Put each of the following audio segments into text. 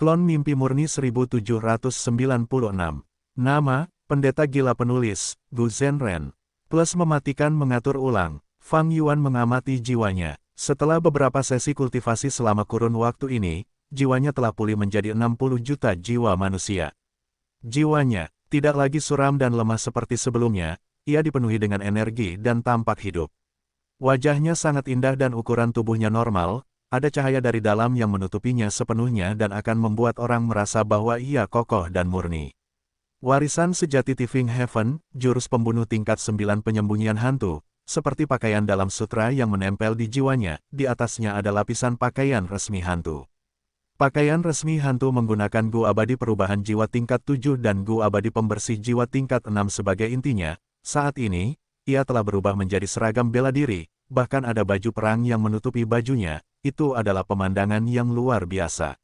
Klon Mimpi Murni 1796. Nama, Pendeta Gila Penulis, Gu Zhenren. Plus mematikan mengatur ulang, Fang Yuan mengamati jiwanya. Setelah beberapa sesi kultivasi selama kurun waktu ini, jiwanya telah pulih menjadi 60 juta jiwa manusia. Jiwanya tidak lagi suram dan lemah seperti sebelumnya, ia dipenuhi dengan energi dan tampak hidup. Wajahnya sangat indah dan ukuran tubuhnya normal, ada cahaya dari dalam yang menutupinya sepenuhnya dan akan membuat orang merasa bahwa ia kokoh dan murni. Warisan sejati Tifing Heaven, jurus pembunuh tingkat 9 penyembunyian hantu, seperti pakaian dalam sutra yang menempel di jiwanya, di atasnya ada lapisan pakaian resmi hantu. Pakaian resmi hantu menggunakan Gu Abadi Perubahan Jiwa tingkat 7 dan Gu Abadi Pembersih Jiwa tingkat 6 sebagai intinya. Saat ini, ia telah berubah menjadi seragam bela diri, bahkan ada baju perang yang menutupi bajunya, itu adalah pemandangan yang luar biasa.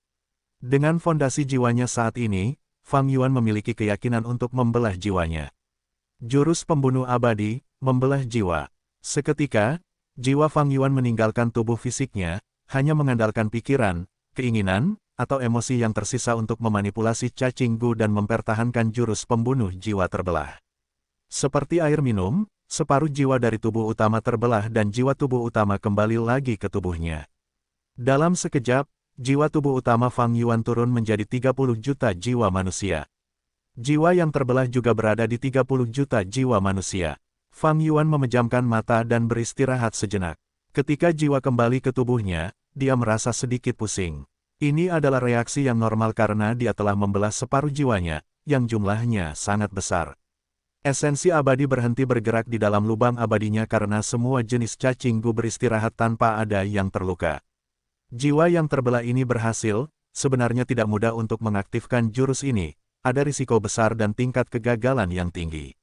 Dengan fondasi jiwanya saat ini, Fang Yuan memiliki keyakinan untuk membelah jiwanya. Jurus pembunuh abadi, membelah jiwa. Seketika, jiwa Fang Yuan meninggalkan tubuh fisiknya, hanya mengandalkan pikiran, keinginan, atau emosi yang tersisa untuk memanipulasi cacing Gu dan mempertahankan jurus pembunuh jiwa terbelah. Seperti air minum, separuh jiwa dari tubuh utama terbelah dan jiwa tubuh utama kembali lagi ke tubuhnya. Dalam sekejap, jiwa tubuh utama Fang Yuan turun menjadi 30 juta jiwa manusia. Jiwa yang terbelah juga berada di 30 juta jiwa manusia. Fang Yuan memejamkan mata dan beristirahat sejenak. Ketika jiwa kembali ke tubuhnya, dia merasa sedikit pusing. Ini adalah reaksi yang normal karena dia telah membelah separuh jiwanya, yang jumlahnya sangat besar. Esensi abadi berhenti bergerak di dalam lubang abadinya karena semua jenis cacing Gu beristirahat tanpa ada yang terluka. Jiwa yang terbelah ini berhasil, sebenarnya tidak mudah untuk mengaktifkan jurus ini, ada risiko besar dan tingkat kegagalan yang tinggi.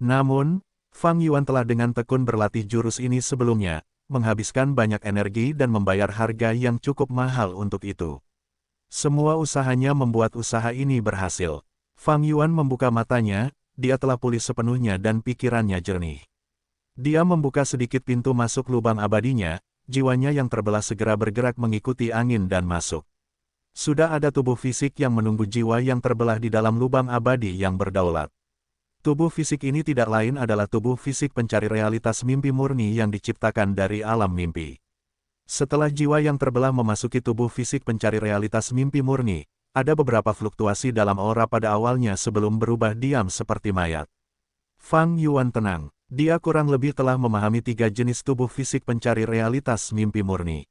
Namun, Fang Yuan telah dengan tekun berlatih jurus ini sebelumnya, menghabiskan banyak energi dan membayar harga yang cukup mahal untuk itu. Semua usahanya membuat usaha ini berhasil. Fang Yuan membuka matanya, dia telah pulih sepenuhnya dan pikirannya jernih. Dia membuka sedikit pintu masuk lubang abadinya, jiwanya yang terbelah segera bergerak mengikuti angin dan masuk. Sudah ada tubuh fisik yang menunggu jiwa yang terbelah di dalam lubang abadi yang berdaulat. Tubuh fisik ini tidak lain adalah tubuh fisik pencari realitas mimpi murni yang diciptakan dari alam mimpi. Setelah jiwa yang terbelah memasuki tubuh fisik pencari realitas mimpi murni, ada beberapa fluktuasi dalam aura pada awalnya sebelum berubah diam seperti mayat. Fang Yuan tenang. Dia kurang lebih telah memahami 3 jenis tubuh fisik pencari realitas mimpi murni.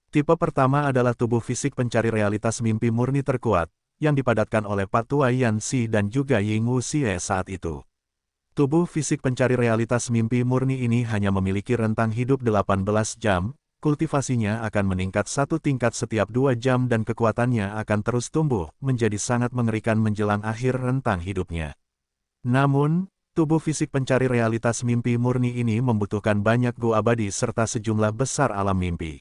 Tipe pertama adalah tubuh fisik pencari realitas mimpi murni terkuat, yang dipadatkan oleh Patua Yanxi dan juga Ying Wuxie saat itu. Tubuh fisik pencari realitas mimpi murni ini hanya memiliki rentang hidup 18 jam, kultivasinya akan meningkat 1 tingkat setiap 2 jam dan kekuatannya akan terus tumbuh, menjadi sangat mengerikan menjelang akhir rentang hidupnya. Namun, tubuh fisik pencari realitas mimpi murni ini membutuhkan banyak Gu abadi serta sejumlah besar alam mimpi.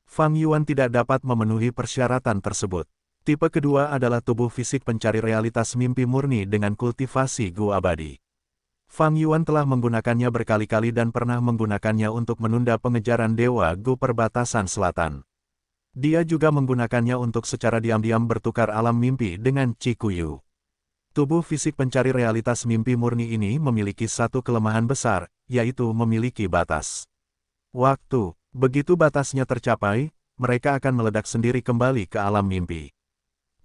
Fang Yuan tidak dapat memenuhi persyaratan tersebut. Tipe kedua adalah tubuh fisik pencari realitas mimpi murni dengan kultivasi Gu abadi. Fang Yuan telah menggunakannya berkali-kali dan pernah menggunakannya untuk menunda pengejaran Dewa Gu Perbatasan Selatan. Dia juga menggunakannya untuk secara diam-diam bertukar alam mimpi dengan Cikuyu. Tubuh fisik pencari realitas mimpi murni ini memiliki satu kelemahan besar, yaitu memiliki batas waktu. Begitu batasnya tercapai, mereka akan meledak sendiri kembali ke alam mimpi.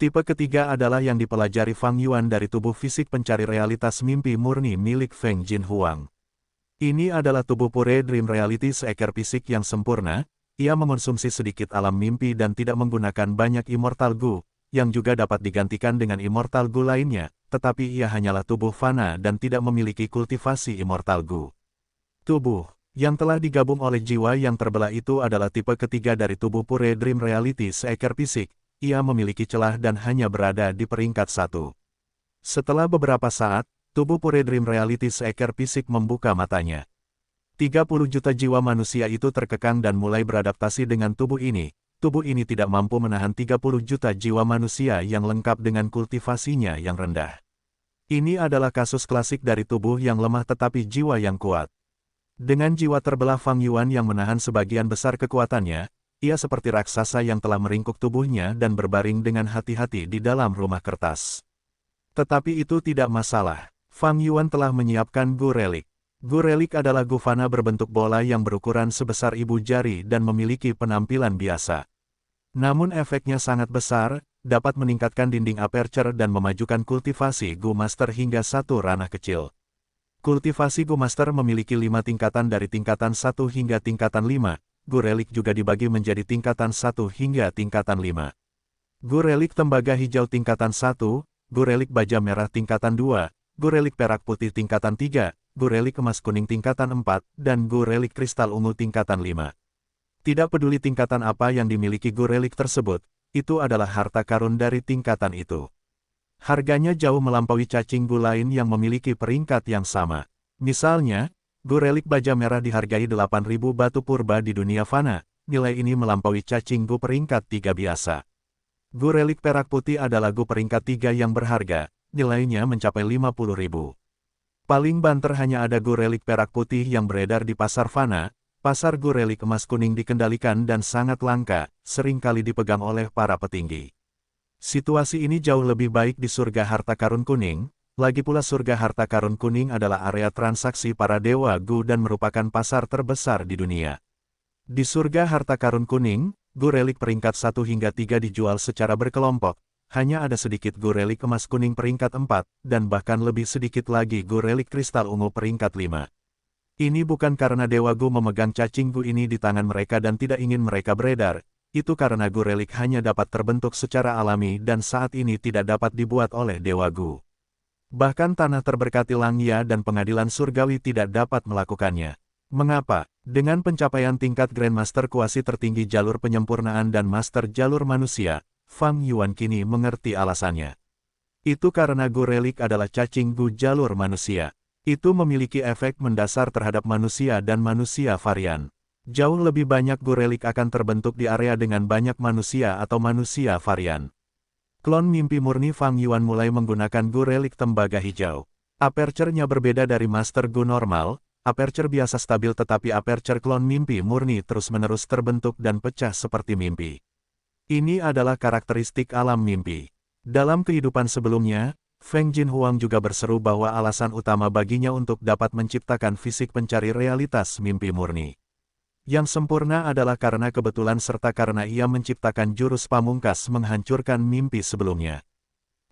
Tipe ketiga adalah yang dipelajari Fang Yuan dari tubuh fisik pencari realitas mimpi murni milik Feng Jinhuang. Ini adalah tubuh pure Dream Reality seekor fisik yang sempurna, ia mengonsumsi sedikit alam mimpi dan tidak menggunakan banyak Immortal Gu, yang juga dapat digantikan dengan Immortal Gu lainnya, tetapi ia hanyalah tubuh fana dan tidak memiliki kultivasi Immortal Gu. Tubuh yang telah digabung oleh jiwa yang terbelah itu adalah tipe ketiga dari tubuh pure Dream Reality seekor fisik, ia memiliki celah dan hanya berada di peringkat 1. Setelah beberapa saat, tubuh pure Dream Reality seekor fisik membuka matanya. 30 juta jiwa manusia itu terkekang dan mulai beradaptasi dengan tubuh ini. Tubuh ini tidak mampu menahan 30 juta jiwa manusia yang lengkap dengan kultivasinya yang rendah. Ini adalah kasus klasik dari tubuh yang lemah tetapi jiwa yang kuat. Dengan jiwa terbelah Fang Yuan yang menahan sebagian besar kekuatannya, ia seperti raksasa yang telah meringkuk tubuhnya dan berbaring dengan hati-hati di dalam rumah kertas. Tetapi itu tidak masalah. Fang Yuan telah menyiapkan Gu Relik. Gu Relik adalah gufana berbentuk bola yang berukuran sebesar ibu jari dan memiliki penampilan biasa. Namun efeknya sangat besar, dapat meningkatkan dinding aperture dan memajukan kultivasi Gu Master hingga satu ranah kecil. Kultivasi Gu Master memiliki 5 tingkatan dari tingkatan 1 hingga tingkatan 5, Gu Relik juga dibagi menjadi tingkatan 1 hingga tingkatan 5. Gu Relik tembaga hijau tingkatan 1, Gu Relik baja merah tingkatan 2, Gu Relik perak putih tingkatan 3, Gu Relik emas kuning tingkatan 4, dan Gu Relik kristal ungu tingkatan 5. Tidak peduli tingkatan apa yang dimiliki Gu Relik tersebut, itu adalah harta karun dari tingkatan itu. Harganya jauh melampaui cacing Gu lain yang memiliki peringkat yang sama. Misalnya, Gu Relik baja merah dihargai 8.000 batu purba di dunia fana, nilai ini melampaui cacing Gu peringkat 3 biasa. Gu Relik perak putih adalah Gu peringkat 3 yang berharga, nilainya mencapai 50.000. Paling banter hanya ada Gu Relik perak putih yang beredar di pasar fana, pasar Gu Relik emas kuning dikendalikan dan sangat langka, seringkali dipegang oleh para petinggi. Situasi ini jauh lebih baik di surga harta karun kuning, lagi pula surga harta karun kuning adalah area transaksi para dewa Gu dan merupakan pasar terbesar di dunia. Di surga harta karun kuning, Gu Relik peringkat 1 hingga 3 dijual secara berkelompok, hanya ada sedikit Gu Relik emas kuning peringkat 4, dan bahkan lebih sedikit lagi Gu Relik kristal ungu peringkat 5. Ini bukan karena dewa Gu memegang cacing Gu ini di tangan mereka dan tidak ingin mereka beredar. Itu karena Gu Relik hanya dapat terbentuk secara alami dan saat ini tidak dapat dibuat oleh Dewa Gu. Bahkan tanah terberkati Langya dan pengadilan surgawi tidak dapat melakukannya. Mengapa? Dengan pencapaian tingkat Grandmaster kuasi tertinggi jalur penyempurnaan dan Master jalur manusia, Fang Yuan kini mengerti alasannya. Itu karena Gu Relik adalah cacing Gu jalur manusia. Itu memiliki efek mendasar terhadap manusia dan manusia varian. Jauh lebih banyak Gu Relik akan terbentuk di area dengan banyak manusia atau manusia varian. Klon mimpi murni Fang Yuan mulai menggunakan Gu Relik tembaga hijau. Aperture-nya berbeda dari Master Gu normal, aperture biasa stabil tetapi aperture klon mimpi murni terus-menerus terbentuk dan pecah seperti mimpi. Ini adalah karakteristik alam mimpi. Dalam kehidupan sebelumnya, Feng Jinhuang juga berseru bahwa alasan utama baginya untuk dapat menciptakan fisik pencari realitas mimpi murni yang sempurna adalah karena kebetulan serta karena ia menciptakan jurus pamungkas menghancurkan mimpi sebelumnya.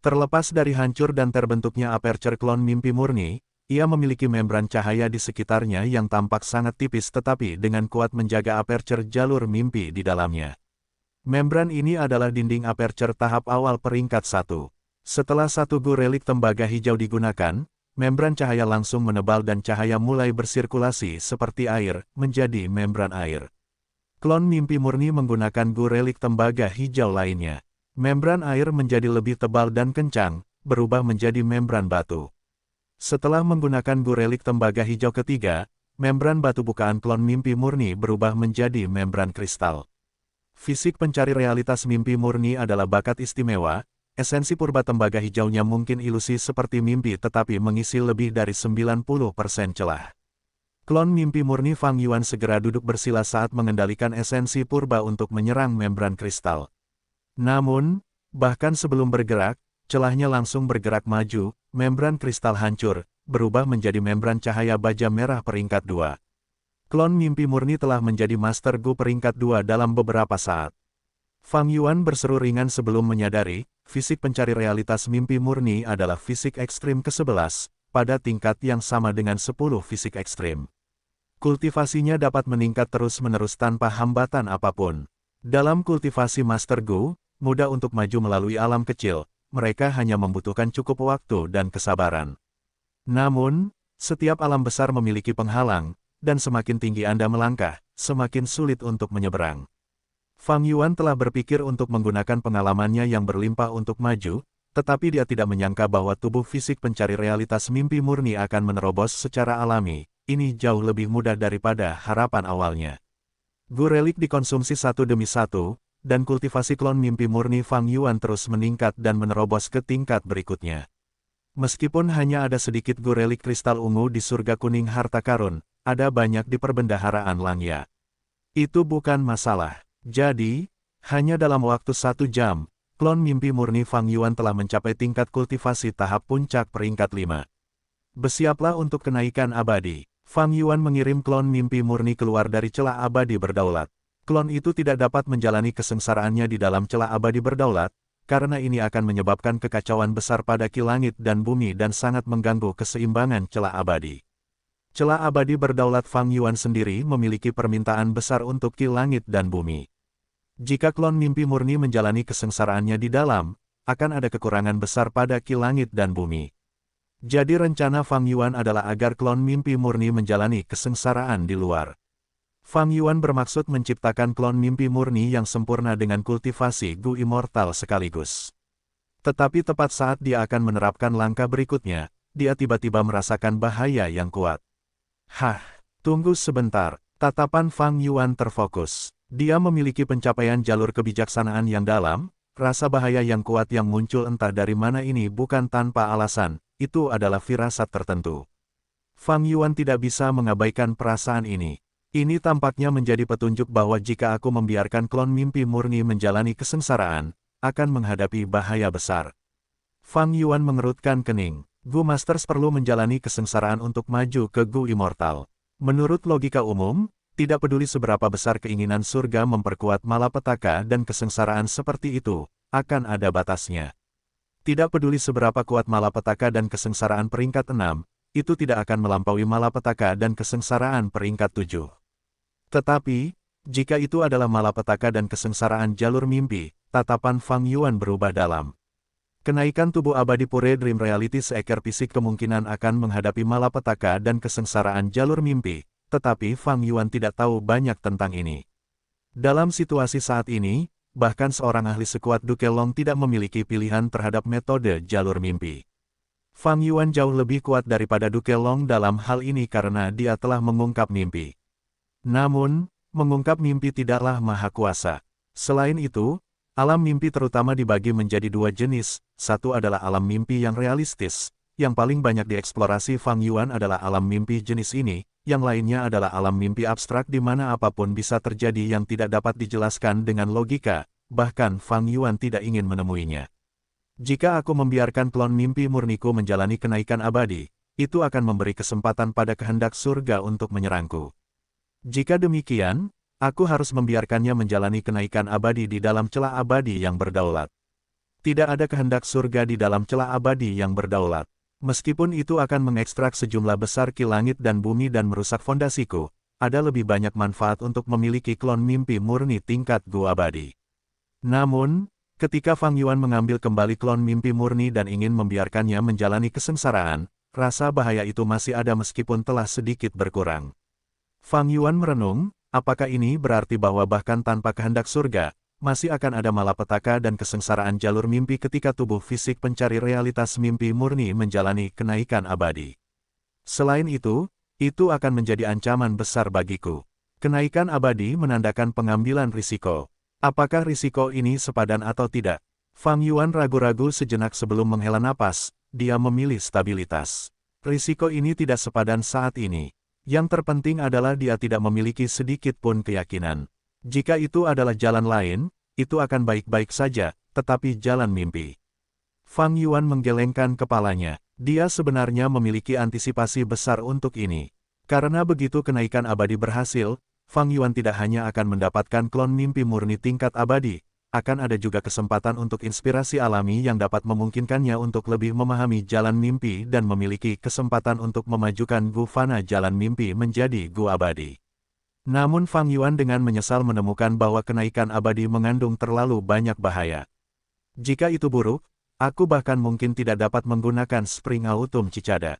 Terlepas dari hancur dan terbentuknya aperture klon mimpi murni, ia memiliki membran cahaya di sekitarnya yang tampak sangat tipis tetapi dengan kuat menjaga aperture jalur mimpi di dalamnya. Membran ini adalah dinding aperture tahap awal peringkat 1. Setelah satu Gu Relik tembaga hijau digunakan, membran cahaya langsung menebal dan cahaya mulai bersirkulasi seperti air, menjadi membran air. Klon mimpi murni menggunakan Gu Relik tembaga hijau lainnya. Membran air menjadi lebih tebal dan kencang, berubah menjadi membran batu. Setelah menggunakan Gu Relik tembaga hijau ketiga, membran batu bukaan klon mimpi murni berubah menjadi membran kristal. Fisik pencari realitas mimpi murni adalah bakat istimewa. Esensi purba tembaga hijaunya mungkin ilusi seperti mimpi tetapi mengisi lebih dari 90% celah. Klon mimpi murni Fang Yuan segera duduk bersila saat mengendalikan esensi purba untuk menyerang membran kristal. Namun, bahkan sebelum bergerak, celahnya langsung bergerak maju, membran kristal hancur, berubah menjadi membran cahaya baja merah peringkat 2. Klon mimpi murni telah menjadi Master Gu peringkat 2 dalam beberapa saat. Fang Yuan berseru ringan sebelum menyadari, fisik pencari realitas mimpi murni adalah fisik ekstrim ke-11, pada tingkat yang sama dengan 10 fisik ekstrim. Kultivasinya dapat meningkat terus-menerus tanpa hambatan apapun. Dalam kultivasi Master Gu, mudah untuk maju melalui alam kecil, mereka hanya membutuhkan cukup waktu dan kesabaran. Namun, setiap alam besar memiliki penghalang, dan semakin tinggi Anda melangkah, semakin sulit untuk menyeberang. Fang Yuan telah berpikir untuk menggunakan pengalamannya yang berlimpah untuk maju, tetapi dia tidak menyangka bahwa tubuh fisik pencari realitas mimpi murni akan menerobos secara alami. Ini jauh lebih mudah daripada harapan awalnya. Gu Relik dikonsumsi satu demi satu, dan kultivasi klon mimpi murni Fang Yuan terus meningkat dan menerobos ke tingkat berikutnya. Meskipun hanya ada sedikit Gu Relik kristal ungu di surga kuning harta karun, ada banyak di perbendaharaan Langya. Itu bukan masalah. Jadi, hanya dalam waktu 1 jam, klon mimpi murni Fang Yuan telah mencapai tingkat kultivasi tahap puncak peringkat 5. Bersiaplah untuk kenaikan abadi. Fang Yuan mengirim klon mimpi murni keluar dari celah abadi berdaulat. Klon itu tidak dapat menjalani kesengsaraannya di dalam celah abadi berdaulat, karena ini akan menyebabkan kekacauan besar pada Ki Langit dan Bumi dan sangat mengganggu keseimbangan celah abadi. Celah abadi berdaulat Fang Yuan sendiri memiliki permintaan besar untuk Ki Langit dan Bumi. Jika klon mimpi murni menjalani kesengsaraannya di dalam, akan ada kekurangan besar pada Ki Langit dan Bumi. Jadi rencana Fang Yuan adalah agar klon mimpi murni menjalani kesengsaraan di luar. Fang Yuan bermaksud menciptakan klon mimpi murni yang sempurna dengan kultivasi Gu Immortal sekaligus. Tetapi tepat saat dia akan menerapkan langkah berikutnya, dia tiba-tiba merasakan bahaya yang kuat. Hah, tunggu sebentar, tatapan Fang Yuan terfokus. Dia memiliki pencapaian jalur kebijaksanaan yang dalam, rasa bahaya yang kuat yang muncul entah dari mana ini bukan tanpa alasan, itu adalah firasat tertentu. Fang Yuan tidak bisa mengabaikan perasaan ini. Ini tampaknya menjadi petunjuk bahwa jika aku membiarkan klon mimpi murni menjalani kesengsaraan, akan menghadapi bahaya besar. Fang Yuan mengerutkan kening. Gu Masters perlu menjalani kesengsaraan untuk maju ke Gu Immortal. Menurut logika umum, tidak peduli seberapa besar keinginan surga memperkuat malapetaka dan kesengsaraan seperti itu, akan ada batasnya. Tidak peduli seberapa kuat malapetaka dan kesengsaraan peringkat 6, itu tidak akan melampaui malapetaka dan kesengsaraan peringkat 7. Tetapi, jika itu adalah malapetaka dan kesengsaraan jalur mimpi, tatapan Fang Yuan berubah dalam. Kenaikan tubuh abadi Pure Dream Reality seekor fisik kemungkinan akan menghadapi malapetaka dan kesengsaraan jalur mimpi, tetapi Fang Yuan tidak tahu banyak tentang ini. Dalam situasi saat ini, bahkan seorang ahli sekuat Duke Long tidak memiliki pilihan terhadap metode jalur mimpi. Fang Yuan jauh lebih kuat daripada Duke Long dalam hal ini karena dia telah mengungkap mimpi. Namun, mengungkap mimpi tidaklah maha kuasa. Selain itu, alam mimpi terutama dibagi menjadi 2 jenis, satu adalah alam mimpi yang realistis, yang paling banyak dieksplorasi Fang Yuan adalah alam mimpi jenis ini, yang lainnya adalah alam mimpi abstrak di mana apapun bisa terjadi yang tidak dapat dijelaskan dengan logika, bahkan Fang Yuan tidak ingin menemuinya. Jika aku membiarkan klon mimpi murniku menjalani kenaikan abadi, itu akan memberi kesempatan pada kehendak surga untuk menyerangku. Jika demikian, aku harus membiarkannya menjalani kenaikan abadi di dalam celah abadi yang berdaulat. Tidak ada kehendak surga di dalam celah abadi yang berdaulat. Meskipun itu akan mengekstrak sejumlah besar Ki Langit dan Bumi dan merusak fondasiku, ada lebih banyak manfaat untuk memiliki klon mimpi murni tingkat Gu abadi. Namun, ketika Fang Yuan mengambil kembali klon mimpi murni dan ingin membiarkannya menjalani kesengsaraan, rasa bahaya itu masih ada meskipun telah sedikit berkurang. Fang Yuan merenung, apakah ini berarti bahwa bahkan tanpa kehendak surga, masih akan ada malapetaka dan kesengsaraan jalur mimpi ketika tubuh fisik pencari realitas mimpi murni menjalani kenaikan abadi. Selain itu akan menjadi ancaman besar bagiku. Kenaikan abadi menandakan pengambilan risiko. Apakah risiko ini sepadan atau tidak? Fang Yuan ragu-ragu sejenak sebelum menghela napas, dia memilih stabilitas. Risiko ini tidak sepadan saat ini. Yang terpenting adalah dia tidak memiliki sedikit pun keyakinan. Jika itu adalah jalan lain, itu akan baik-baik saja, tetapi jalan mimpi. Fang Yuan menggelengkan kepalanya. Dia sebenarnya memiliki antisipasi besar untuk ini. Karena begitu kenaikan abadi berhasil, Fang Yuan tidak hanya akan mendapatkan klon mimpi murni tingkat abadi, akan ada juga kesempatan untuk inspirasi alami yang dapat memungkinkannya untuk lebih memahami jalan mimpi dan memiliki kesempatan untuk memajukan Gu Fana jalan mimpi menjadi Gu abadi. Namun Fang Yuan dengan menyesal menemukan bahwa kenaikan abadi mengandung terlalu banyak bahaya. Jika itu buruk, aku bahkan mungkin tidak dapat menggunakan Spring Autumn Cicada.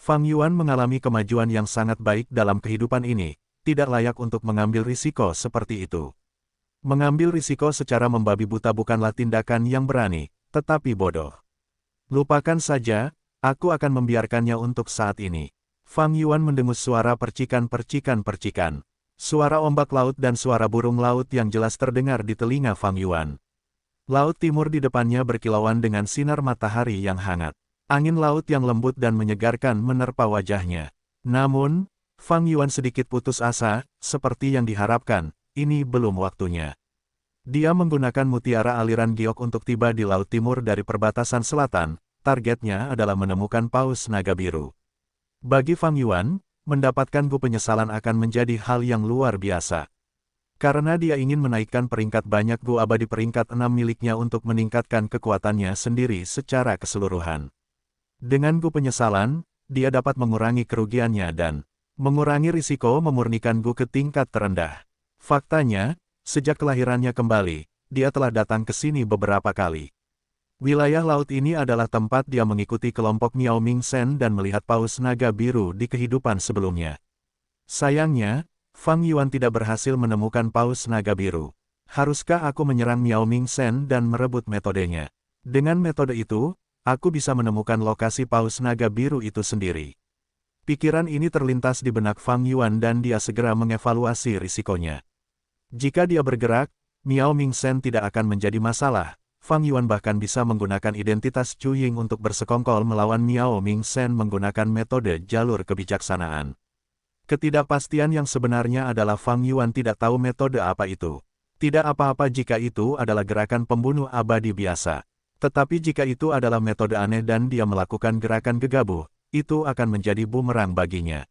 Fang Yuan mengalami kemajuan yang sangat baik dalam kehidupan ini, tidak layak untuk mengambil risiko seperti itu. Mengambil risiko secara membabi buta bukanlah tindakan yang berani, tetapi bodoh. Lupakan saja, aku akan membiarkannya untuk saat ini. Fang Yuan mendengus suara percikan-percikan. Suara ombak laut dan suara burung laut yang jelas terdengar di telinga Fang Yuan. Laut timur di depannya berkilauan dengan sinar matahari yang hangat. Angin laut yang lembut dan menyegarkan menerpa wajahnya. Namun, Fang Yuan sedikit putus asa, seperti yang diharapkan. ini belum waktunya. Dia menggunakan mutiara aliran giok untuk tiba di laut timur dari perbatasan selatan, targetnya adalah menemukan Paus Naga Biru. Bagi Fang Yuan, mendapatkan Gu penyesalan akan menjadi hal yang luar biasa. Karena dia ingin menaikkan peringkat banyak Gu abadi peringkat 6 miliknya untuk meningkatkan kekuatannya sendiri secara keseluruhan. Dengan Gu penyesalan, dia dapat mengurangi kerugiannya dan mengurangi risiko memurnikan Gu ke tingkat terendah. Faktanya, sejak kelahirannya kembali, dia telah datang ke sini beberapa kali. Wilayah laut ini adalah tempat dia mengikuti kelompok Miao Ming Shen dan melihat Paus Naga Biru di kehidupan sebelumnya. Sayangnya, Fang Yuan tidak berhasil menemukan Paus Naga Biru. Haruskah aku menyerang Miao Ming Shen dan merebut metodenya? Dengan metode itu, aku bisa menemukan lokasi Paus Naga Biru itu sendiri. Pikiran ini terlintas di benak Fang Yuan dan dia segera mengevaluasi risikonya. Jika dia bergerak, Miao Ming Shen tidak akan menjadi masalah. Fang Yuan bahkan bisa menggunakan identitas Chu Ying untuk bersekongkol melawan Miao Ming Shen menggunakan metode jalur kebijaksanaan. Ketidakpastian yang sebenarnya adalah Fang Yuan tidak tahu metode apa itu. Tidak apa-apa jika itu adalah gerakan pembunuh abadi biasa. Tetapi jika itu adalah metode aneh dan dia melakukan gerakan gegabah, itu akan menjadi bumerang baginya.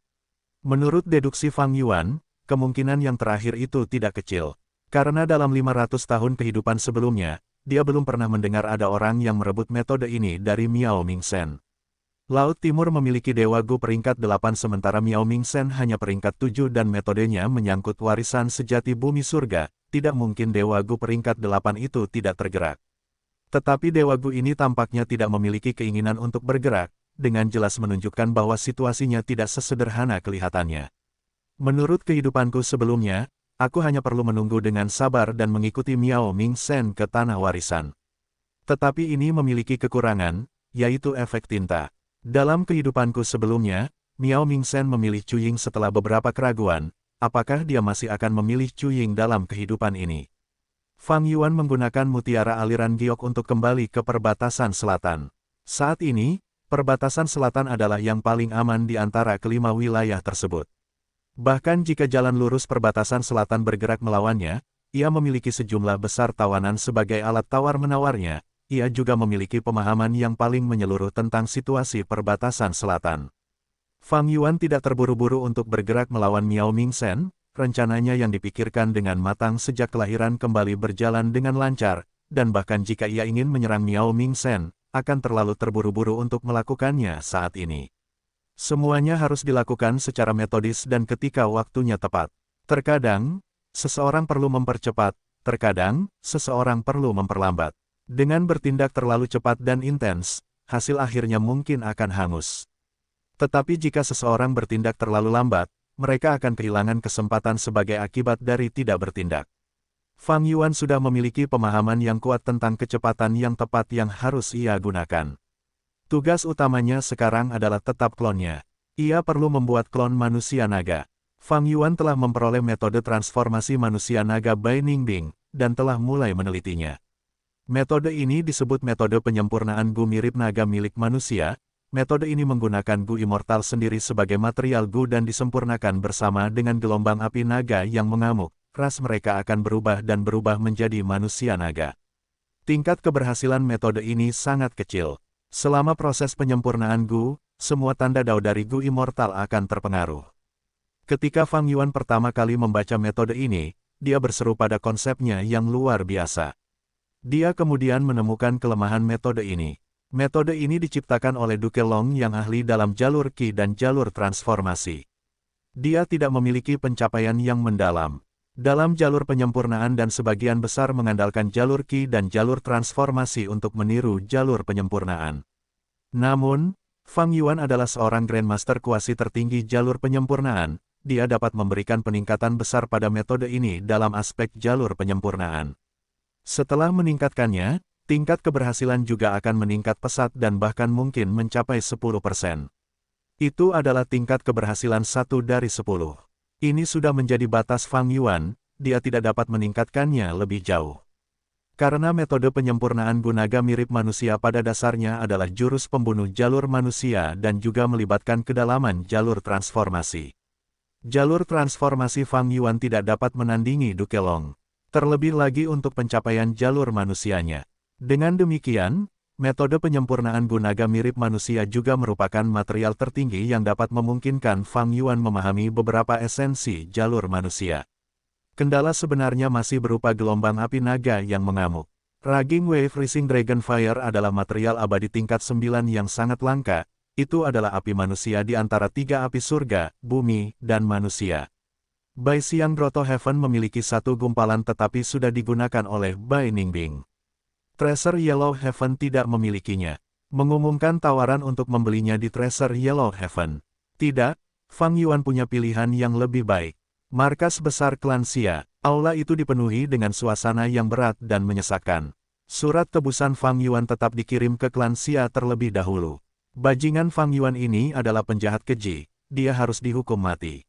Menurut deduksi Fang Yuan, kemungkinan yang terakhir itu tidak kecil. Karena dalam 500 tahun kehidupan sebelumnya, dia belum pernah mendengar ada orang yang merebut metode ini dari Miao Ming Shen. Laut Timur memiliki Dewa Gu peringkat 8 sementara Miao Ming Shen hanya peringkat 7 dan metodenya menyangkut warisan sejati bumi surga, tidak mungkin Dewa Gu peringkat 8 itu tidak tergerak. Tetapi Dewa Gu ini tampaknya tidak memiliki keinginan untuk bergerak, dengan jelas menunjukkan bahwa situasinya tidak sesederhana kelihatannya. Menurut kehidupanku sebelumnya, aku hanya perlu menunggu dengan sabar dan mengikuti Miao Ming Shen ke tanah warisan. Tetapi ini memiliki kekurangan, yaitu efek tinta. Dalam kehidupanku sebelumnya, Miao Ming Shen memilih Chu Ying setelah beberapa keraguan, apakah dia masih akan memilih Chu Ying dalam kehidupan ini? Fang Yuan menggunakan mutiara aliran giok untuk kembali ke perbatasan selatan. Saat ini, perbatasan selatan adalah yang paling aman di antara kelima wilayah tersebut. Bahkan jika jalan lurus perbatasan selatan bergerak melawannya, ia memiliki sejumlah besar tawanan sebagai alat tawar-menawarnya, ia juga memiliki pemahaman yang paling menyeluruh tentang situasi perbatasan selatan. Fang Yuan tidak terburu-buru untuk bergerak melawan Miao Ming Shen, rencananya yang dipikirkan dengan matang sejak kelahiran kembali berjalan dengan lancar, dan bahkan jika ia ingin menyerang Miao Ming Shen, akan terlalu terburu-buru untuk melakukannya saat ini. Semuanya harus dilakukan secara metodis dan ketika waktunya tepat. Terkadang, seseorang perlu mempercepat, terkadang, seseorang perlu memperlambat. Dengan bertindak terlalu cepat dan intens, hasil akhirnya mungkin akan hangus. Tetapi jika seseorang bertindak terlalu lambat, mereka akan kehilangan kesempatan sebagai akibat dari tidak bertindak. Fang Yuan sudah memiliki pemahaman yang kuat tentang kecepatan yang tepat yang harus ia gunakan. Tugas utamanya sekarang adalah tetap klonnya. Ia perlu membuat klon manusia naga. Fang Yuan telah memperoleh metode transformasi manusia naga Bai Ningbing, dan telah mulai menelitinya. Metode ini disebut metode penyempurnaan Gu mirip naga milik manusia. Metode ini menggunakan Gu immortal sendiri sebagai material Gu dan disempurnakan bersama dengan gelombang api naga yang mengamuk. Ras mereka akan berubah dan berubah menjadi manusia naga. Tingkat keberhasilan metode ini sangat kecil. Selama proses penyempurnaan Gu, semua tanda Dao dari Gu immortal akan terpengaruh. Ketika Fang Yuan pertama kali membaca metode ini, dia berseru pada konsepnya yang luar biasa. Dia kemudian menemukan kelemahan metode ini. Metode ini diciptakan oleh Duke Long yang ahli dalam jalur Qi dan jalur transformasi. Dia tidak memiliki pencapaian yang mendalam dalam jalur penyempurnaan dan sebagian besar mengandalkan jalur Qi dan jalur transformasi untuk meniru jalur penyempurnaan. Namun, Fang Yuan adalah seorang Grandmaster kuasi tertinggi jalur penyempurnaan, dia dapat memberikan peningkatan besar pada metode ini dalam aspek jalur penyempurnaan. Setelah meningkatkannya, tingkat keberhasilan juga akan meningkat pesat dan bahkan mungkin mencapai 10%. Itu adalah tingkat keberhasilan 1 dari 10. Ini sudah menjadi batas Fang Yuan, dia tidak dapat meningkatkannya lebih jauh. Karena metode penyempurnaan Gu naga mirip manusia pada dasarnya adalah jurus pembunuh jalur manusia dan juga melibatkan kedalaman jalur transformasi. Jalur transformasi Fang Yuan tidak dapat menandingi Dukelong. Terlebih lagi untuk pencapaian jalur manusianya. Dengan demikian, metode penyempurnaan Gunaga mirip manusia juga merupakan material tertinggi yang dapat memungkinkan Fang Yuan memahami beberapa esensi jalur manusia. Kendala sebenarnya masih berupa gelombang api naga yang mengamuk. Raging Wave Rising Dragon Fire adalah material abadi tingkat 9 yang sangat langka. Itu adalah api manusia di antara 3 api surga, bumi, dan manusia. Bai Xiang Grotto Heaven memiliki satu gumpalan tetapi sudah digunakan oleh Bai Ningbing. Treasure Yellow Heaven tidak memilikinya. Mengumumkan tawaran untuk membelinya di Treasure Yellow Heaven. Tidak, Fang Yuan punya pilihan yang lebih baik. Markas besar klan Xia, aula itu dipenuhi dengan suasana yang berat dan menyesakkan. Surat tebusan Fang Yuan tetap dikirim ke klan Xia terlebih dahulu. Bajingan Fang Yuan ini adalah penjahat keji, dia harus dihukum mati.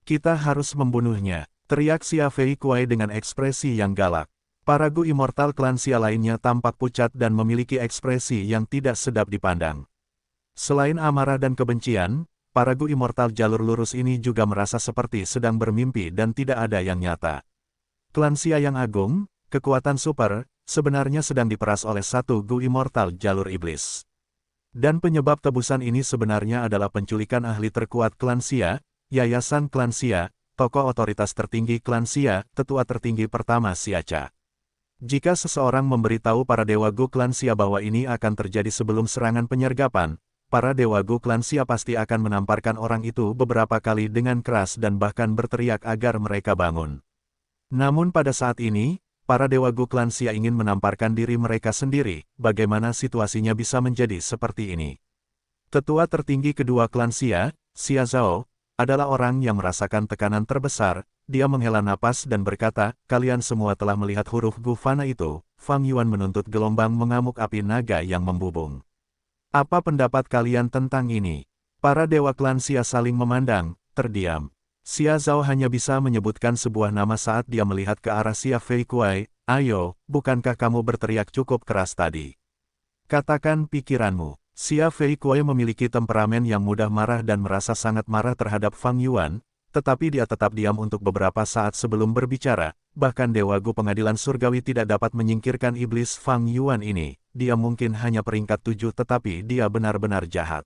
Kita harus membunuhnya, teriak Xia Fei Kuai dengan ekspresi yang galak. Para Gu Immortal klan Xia lainnya tampak pucat dan memiliki ekspresi yang tidak sedap dipandang. Selain amarah dan kebencian, para Gu Immortal jalur lurus ini juga merasa seperti sedang bermimpi dan tidak ada yang nyata. Klan Xia yang agung, kekuatan super, sebenarnya sedang diperas oleh satu Gu Immortal jalur iblis. Dan penyebab tebusan ini sebenarnya adalah penculikan ahli terkuat klan Xia, Yayasan Klan Xia, tokoh otoritas tertinggi Klan Xia, tetua tertinggi pertama Xiacha. Jika seseorang memberitahu para Dewa Gu Klan Xia bahwa ini akan terjadi sebelum serangan penyergapan, para Dewa Gu Klan Xia pasti akan menamparkan orang itu beberapa kali dengan keras dan bahkan berteriak agar mereka bangun. Namun pada saat ini, para Dewa Gu Klan Xia ingin menamparkan diri mereka sendiri, bagaimana situasinya bisa menjadi seperti ini. Tetua tertinggi kedua klan Xia, Xia Zhao, adalah orang yang merasakan tekanan terbesar. Dia menghela napas dan berkata, kalian semua telah melihat huruf Gu Fana itu. Fang Yuan menuntut gelombang mengamuk api naga yang membubung. Apa pendapat kalian tentang ini? Para Dewa Klan Xia saling memandang, terdiam. Xia Zhao hanya bisa menyebutkan sebuah nama saat dia melihat ke arah Xia Fei Kuai. Ayo, bukankah kamu berteriak cukup keras tadi? Katakan pikiranmu. Xia Fei Kuai memiliki temperamen yang mudah marah dan merasa sangat marah terhadap Fang Yuan, tetapi dia tetap diam untuk beberapa saat sebelum berbicara. Bahkan Dewa Gu Pengadilan Surgawi tidak dapat menyingkirkan iblis Fang Yuan ini. Dia mungkin hanya peringkat 7 tetapi dia benar-benar jahat.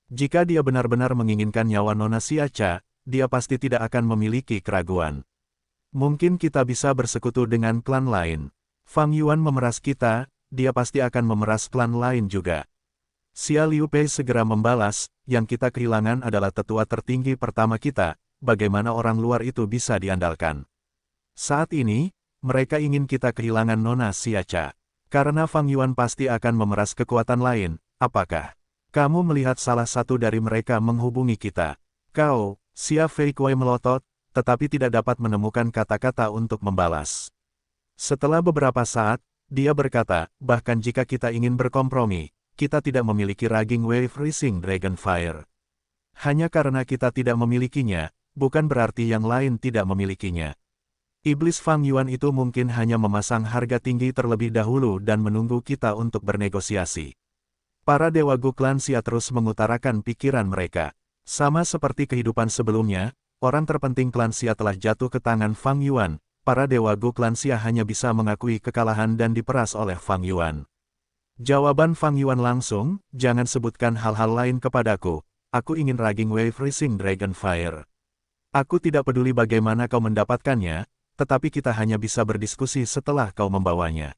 Jika dia benar-benar menginginkan nyawa Nona Xiacha, dia pasti tidak akan memiliki keraguan. Mungkin kita bisa bersekutu dengan klan lain. Fang Yuan memeras kita, dia pasti akan memeras klan lain juga. Xia Liu Pei segera membalas, yang kita kehilangan adalah tetua tertinggi pertama kita, bagaimana orang luar itu bisa diandalkan. Saat ini, mereka ingin kita kehilangan Nona Xiacha. Karena Fang Yuan pasti akan memeras kekuatan lain, apakah kamu melihat salah satu dari mereka menghubungi kita? Kau, Xia Fei Kuai melotot, tetapi tidak dapat menemukan kata-kata untuk membalas. Setelah beberapa saat, dia berkata, bahkan jika kita ingin berkompromi, kita tidak memiliki Raging Wave Rising Dragon Fire. Hanya karena kita tidak memilikinya, bukan berarti yang lain tidak memilikinya. Iblis Fang Yuan itu mungkin hanya memasang harga tinggi terlebih dahulu dan menunggu kita untuk bernegosiasi. Para Dewa Gu Klan Xia terus mengutarakan pikiran mereka. Sama seperti kehidupan sebelumnya, orang terpenting klan Xia telah jatuh ke tangan Fang Yuan. Para Dewa Gu Klan Xia hanya bisa mengakui kekalahan dan diperas oleh Fang Yuan. Jawaban Fang Yuan langsung, jangan sebutkan hal-hal lain kepadaku. Aku ingin Raging Wave Rising Dragon Fire. Aku tidak peduli bagaimana kau mendapatkannya, tetapi kita hanya bisa berdiskusi setelah kau membawanya.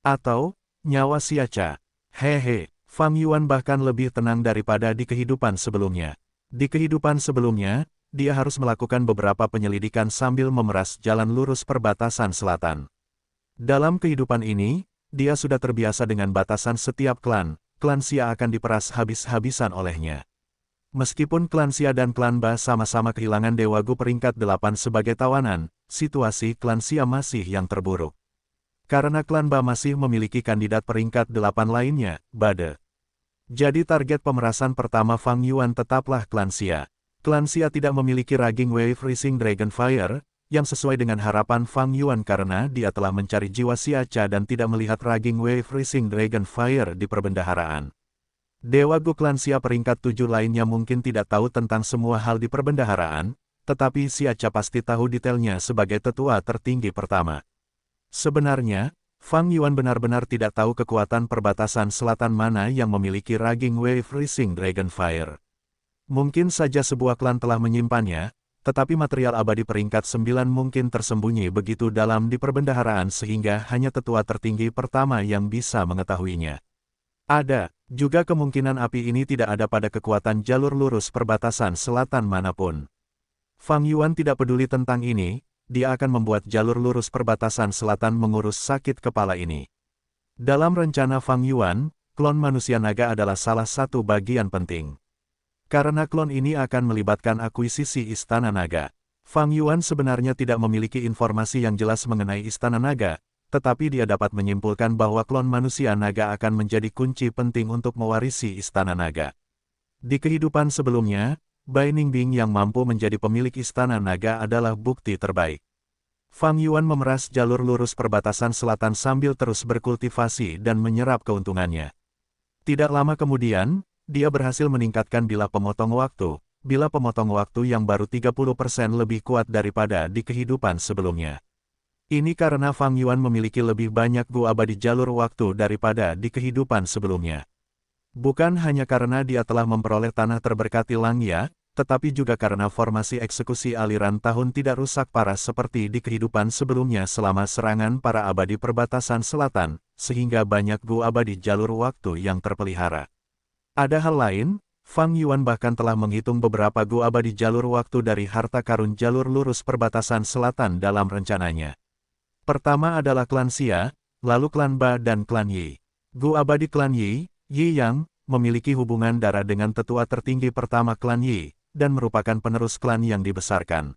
Atau, nyawa Xiacha. Hehe, Fang Yuan bahkan lebih tenang daripada di kehidupan sebelumnya. Di kehidupan sebelumnya, dia harus melakukan beberapa penyelidikan sambil memeras jalan lurus perbatasan selatan. Dalam kehidupan ini, dia sudah terbiasa dengan batasan setiap klan Xia akan diperas habis-habisan olehnya. Meskipun klan Xia dan klan Ba sama-sama kehilangan Dewa Gu peringkat 8 sebagai tawanan, situasi klan Xia masih yang terburuk. Karena klan Ba masih memiliki kandidat peringkat 8 lainnya, Bade. Jadi target pemerasan pertama Fang Yuan tetaplah klan Xia. Klan Xia tidak memiliki Raging Wave Rising Dragon Fire, yang sesuai dengan harapan Fang Yuan karena dia telah mencari jiwa Xiacha dan tidak melihat Raging Wave Rising Dragon Fire di perbendaharaan. Dewa Gu klan Xia peringkat 7 lainnya mungkin tidak tahu tentang semua hal di perbendaharaan, tetapi si Aca pasti tahu detailnya sebagai tetua tertinggi pertama. Sebenarnya, Fang Yuan benar-benar tidak tahu kekuatan perbatasan selatan mana yang memiliki Raging Wave Rising Dragon Fire. Mungkin saja sebuah klan telah menyimpannya, tetapi material abadi peringkat 9 mungkin tersembunyi begitu dalam di perbendaharaan sehingga hanya tetua tertinggi pertama yang bisa mengetahuinya. Ada juga kemungkinan api ini tidak ada pada kekuatan jalur lurus perbatasan selatan manapun. Fang Yuan tidak peduli tentang ini, dia akan membuat jalur lurus perbatasan selatan mengurus sakit kepala ini. Dalam rencana Fang Yuan, klon manusia naga adalah salah satu bagian penting. Karena klon ini akan melibatkan akuisisi Istana Naga. Fang Yuan sebenarnya tidak memiliki informasi yang jelas mengenai Istana Naga, tetapi dia dapat menyimpulkan bahwa klon manusia naga akan menjadi kunci penting untuk mewarisi Istana Naga. Di kehidupan sebelumnya, Bai Ningbing yang mampu menjadi pemilik Istana Naga adalah bukti terbaik. Fang Yuan memeras jalur lurus perbatasan selatan sambil terus berkultivasi dan menyerap keuntungannya. Tidak lama kemudian, dia berhasil meningkatkan bilah pemotong waktu, bilah pemotong waktu yang baru 30% lebih kuat daripada di kehidupan sebelumnya. Ini karena Fang Yuan memiliki lebih banyak gua abadi jalur waktu daripada di kehidupan sebelumnya. Bukan hanya karena dia telah memperoleh tanah terberkati Langya, tetapi juga karena formasi eksekusi aliran tahun tidak rusak parah seperti di kehidupan sebelumnya selama serangan para abadi perbatasan selatan, sehingga banyak gua abadi jalur waktu yang terpelihara. Ada hal lain, Fang Yuan bahkan telah menghitung beberapa gua abadi jalur waktu dari harta karun jalur lurus perbatasan selatan dalam rencananya. Pertama adalah klan Xia, lalu klan Ba dan klan Yi. Gua abadi klan Yi, Yi Yang, memiliki hubungan darah dengan tetua tertinggi pertama klan Yi, dan merupakan penerus klan yang dibesarkan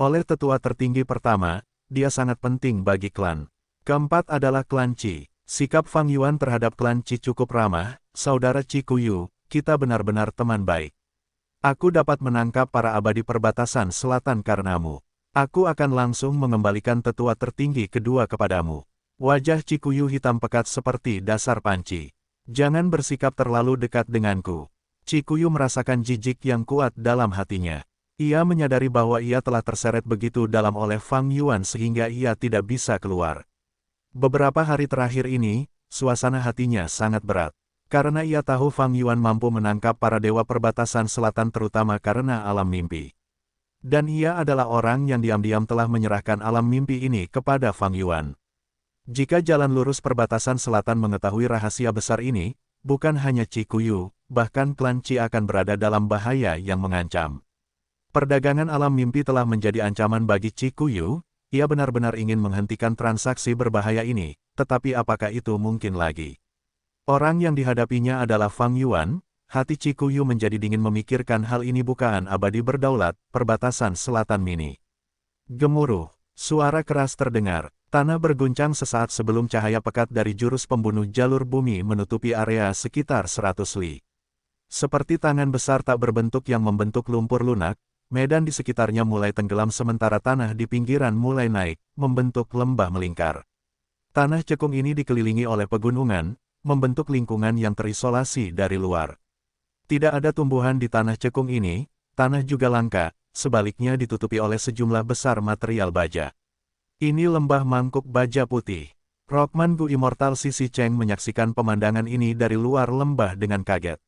oleh tetua tertinggi pertama, dia sangat penting bagi klan. Keempat adalah klan Qi. Sikap Fang Yuan terhadap klan Qi cukup ramah, saudara Qi Kuyu, kita benar-benar teman baik. Aku dapat menangkap para abadi perbatasan selatan karenamu. Aku akan langsung mengembalikan tetua tertinggi kedua kepadamu. Wajah Qi Kuyu hitam pekat seperti dasar panci. Jangan bersikap terlalu dekat denganku. Qi Kuyu merasakan jijik yang kuat dalam hatinya. Ia menyadari bahwa ia telah terseret begitu dalam oleh Fang Yuan sehingga ia tidak bisa keluar. Beberapa hari terakhir ini, suasana hatinya sangat berat. Karena ia tahu Fang Yuan mampu menangkap para dewa perbatasan selatan terutama karena alam mimpi. Dan ia adalah orang yang diam-diam telah menyerahkan alam mimpi ini kepada Fang Yuan. Jika jalan lurus perbatasan selatan mengetahui rahasia besar ini, bukan hanya Qi Kuyu, bahkan klan Qi akan berada dalam bahaya yang mengancam. Perdagangan alam mimpi telah menjadi ancaman bagi Qi Kuyu. Ia benar-benar ingin menghentikan transaksi berbahaya ini, tetapi apakah itu mungkin lagi? Orang yang dihadapinya adalah Fang Yuan. Hati Qi Kuyu menjadi dingin memikirkan hal ini. Bukaan abadi berdaulat, perbatasan selatan mini. Gemuruh, suara keras terdengar. Tanah berguncang sesaat sebelum cahaya pekat dari jurus pembunuh jalur bumi menutupi area sekitar 100 li. Seperti tangan besar tak berbentuk yang membentuk lumpur lunak, medan di sekitarnya mulai tenggelam sementara tanah di pinggiran mulai naik, membentuk lembah melingkar. Tanah cekung ini dikelilingi oleh pegunungan, membentuk lingkungan yang terisolasi dari luar. Tidak ada tumbuhan di tanah cekung ini, tanah juga langka, sebaliknya ditutupi oleh sejumlah besar material baja. Ini lembah mangkuk baja putih. Rockman Gu Immortal Sisi Cheng menyaksikan pemandangan ini dari luar lembah dengan kaget.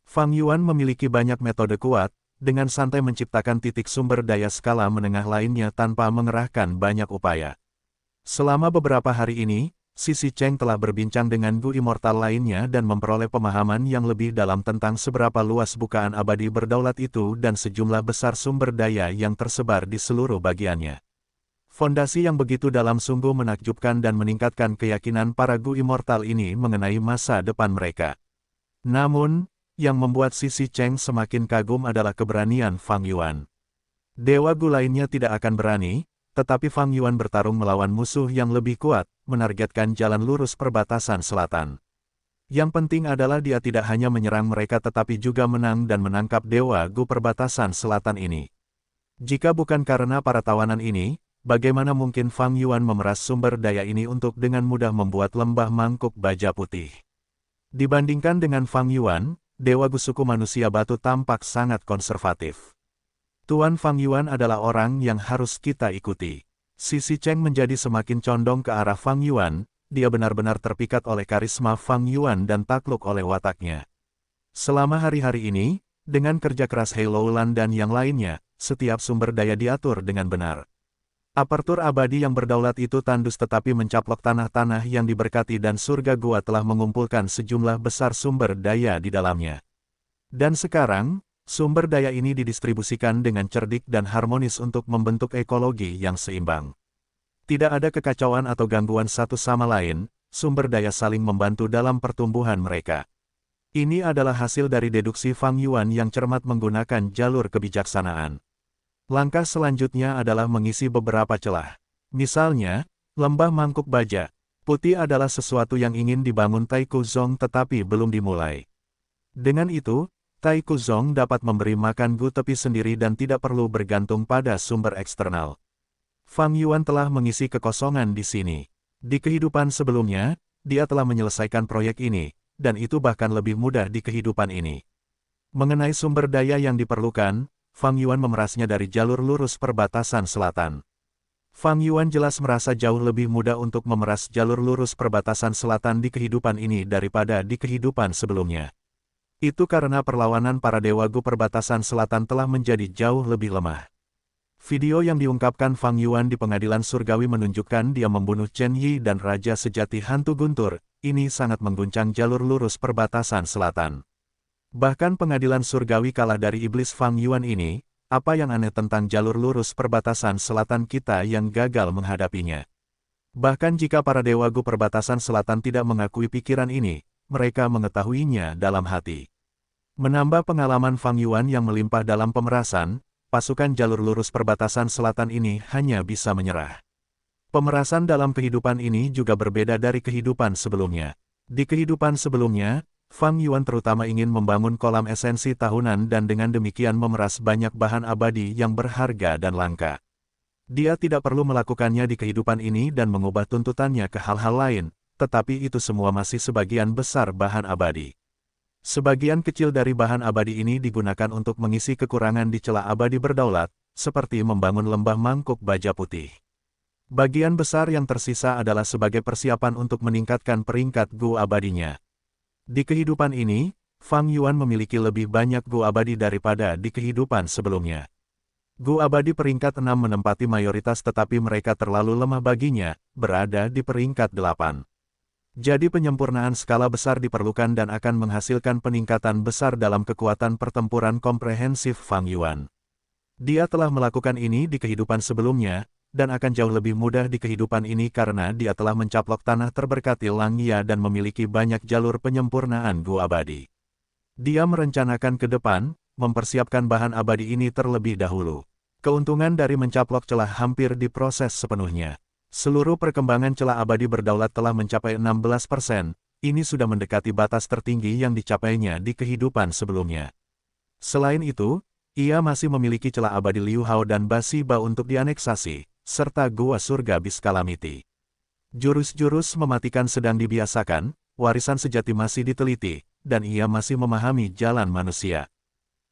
Fang Yuan memiliki banyak metode kuat, dengan santai menciptakan titik sumber daya skala menengah lainnya tanpa mengerahkan banyak upaya. Selama beberapa hari ini, Sisi Cheng telah berbincang dengan Gu Immortal lainnya dan memperoleh pemahaman yang lebih dalam tentang seberapa luas bukaan abadi berdaulat itu dan sejumlah besar sumber daya yang tersebar di seluruh bagiannya. Fondasi yang begitu dalam sungguh menakjubkan dan meningkatkan keyakinan para Gu Immortal ini mengenai masa depan mereka. Namun, yang membuat Sisi Cheng semakin kagum adalah keberanian Fang Yuan. Dewa Gu lainnya tidak akan berani, tetapi Fang Yuan bertarung melawan musuh yang lebih kuat, menargetkan jalan lurus perbatasan selatan. Yang penting adalah dia tidak hanya menyerang mereka tetapi juga menang dan menangkap Dewa Gu perbatasan selatan ini. Jika bukan karena para tawanan ini, bagaimana mungkin Fang Yuan memeras sumber daya ini untuk dengan mudah membuat lembah mangkuk baja putih? Dibandingkan dengan Fang Yuan, Dewa Gu suku manusia batu tampak sangat konservatif. Tuan Fang Yuan adalah orang yang harus kita ikuti. Sisi Cheng menjadi semakin condong ke arah Fang Yuan, dia benar-benar terpikat oleh karisma Fang Yuan dan takluk oleh wataknya. Selama hari-hari ini, dengan kerja keras Hei Loulan dan yang lainnya, setiap sumber daya diatur dengan benar. Apertur abadi yang berdaulat itu tandus tetapi mencaplok tanah-tanah yang diberkati dan surga gua telah mengumpulkan sejumlah besar sumber daya di dalamnya. Dan sekarang, sumber daya ini didistribusikan dengan cerdik dan harmonis untuk membentuk ekologi yang seimbang. Tidak ada kekacauan atau gangguan satu sama lain, sumber daya saling membantu dalam pertumbuhan mereka. Ini adalah hasil dari deduksi Fang Yuan yang cermat menggunakan jalur kebijaksanaan. Langkah selanjutnya adalah mengisi beberapa celah. Misalnya, lembah mangkuk baja putih adalah sesuatu yang ingin dibangun Taiku Zong tetapi belum dimulai. Dengan itu, Taiku Zong dapat memberi makan Gu tepi sendiri dan tidak perlu bergantung pada sumber eksternal. Fang Yuan telah mengisi kekosongan di sini. Di kehidupan sebelumnya, dia telah menyelesaikan proyek ini, dan itu bahkan lebih mudah di kehidupan ini. Mengenai sumber daya yang diperlukan, Fang Yuan memerasnya dari jalur lurus perbatasan selatan. Fang Yuan jelas merasa jauh lebih mudah untuk memeras jalur lurus perbatasan selatan di kehidupan ini daripada di kehidupan sebelumnya. Itu karena perlawanan para dewa Gu perbatasan selatan telah menjadi jauh lebih lemah. Video yang diungkapkan Fang Yuan di pengadilan surgawi menunjukkan dia membunuh Chen Yi dan Raja Sejati Hantu Guntur, ini sangat mengguncang jalur lurus perbatasan selatan. Bahkan pengadilan surgawi kalah dari iblis Fang Yuan ini, apa yang aneh tentang jalur lurus perbatasan selatan kita yang gagal menghadapinya. Bahkan jika para dewa Gu perbatasan selatan tidak mengakui pikiran ini, mereka mengetahuinya dalam hati. Menambah pengalaman Fang Yuan yang melimpah dalam pemerasan, pasukan jalur lurus perbatasan selatan ini hanya bisa menyerah. Pemerasan dalam kehidupan ini juga berbeda dari kehidupan sebelumnya. Di kehidupan sebelumnya, Fang Yuan terutama ingin membangun kolam esensi tahunan dan dengan demikian memeras banyak bahan abadi yang berharga dan langka. Dia tidak perlu melakukannya di kehidupan ini dan mengubah tuntutannya ke hal-hal lain, tetapi itu semua masih sebagian besar bahan abadi. Sebagian kecil dari bahan abadi ini digunakan untuk mengisi kekurangan di celah abadi berdaulat, seperti membangun lembah mangkuk baja putih. Bagian besar yang tersisa adalah sebagai persiapan untuk meningkatkan peringkat Gu abadinya. Di kehidupan ini, Fang Yuan memiliki lebih banyak Gu abadi daripada di kehidupan sebelumnya. Gu abadi peringkat 6 menempati mayoritas tetapi mereka terlalu lemah baginya, berada di peringkat 8. Jadi penyempurnaan skala besar diperlukan dan akan menghasilkan peningkatan besar dalam kekuatan pertempuran komprehensif Fang Yuan. Dia telah melakukan ini di kehidupan sebelumnya, dan akan jauh lebih mudah di kehidupan ini karena dia telah mencaplok tanah terberkati Langya dan memiliki banyak jalur penyempurnaan Gu abadi. Dia merencanakan ke depan, mempersiapkan bahan abadi ini terlebih dahulu. Keuntungan dari mencaplok celah hampir diproses sepenuhnya. Seluruh perkembangan celah abadi berdaulat telah mencapai 16%, ini sudah mendekati batas tertinggi yang dicapainya di kehidupan sebelumnya. Selain itu, ia masih memiliki celah abadi Liu Hao dan Basiba untuk dianeksasi, serta Gua Surga Beast Calamity. Jurus-jurus mematikan sedang dibiasakan, warisan sejati masih diteliti, dan ia masih memahami jalan manusia.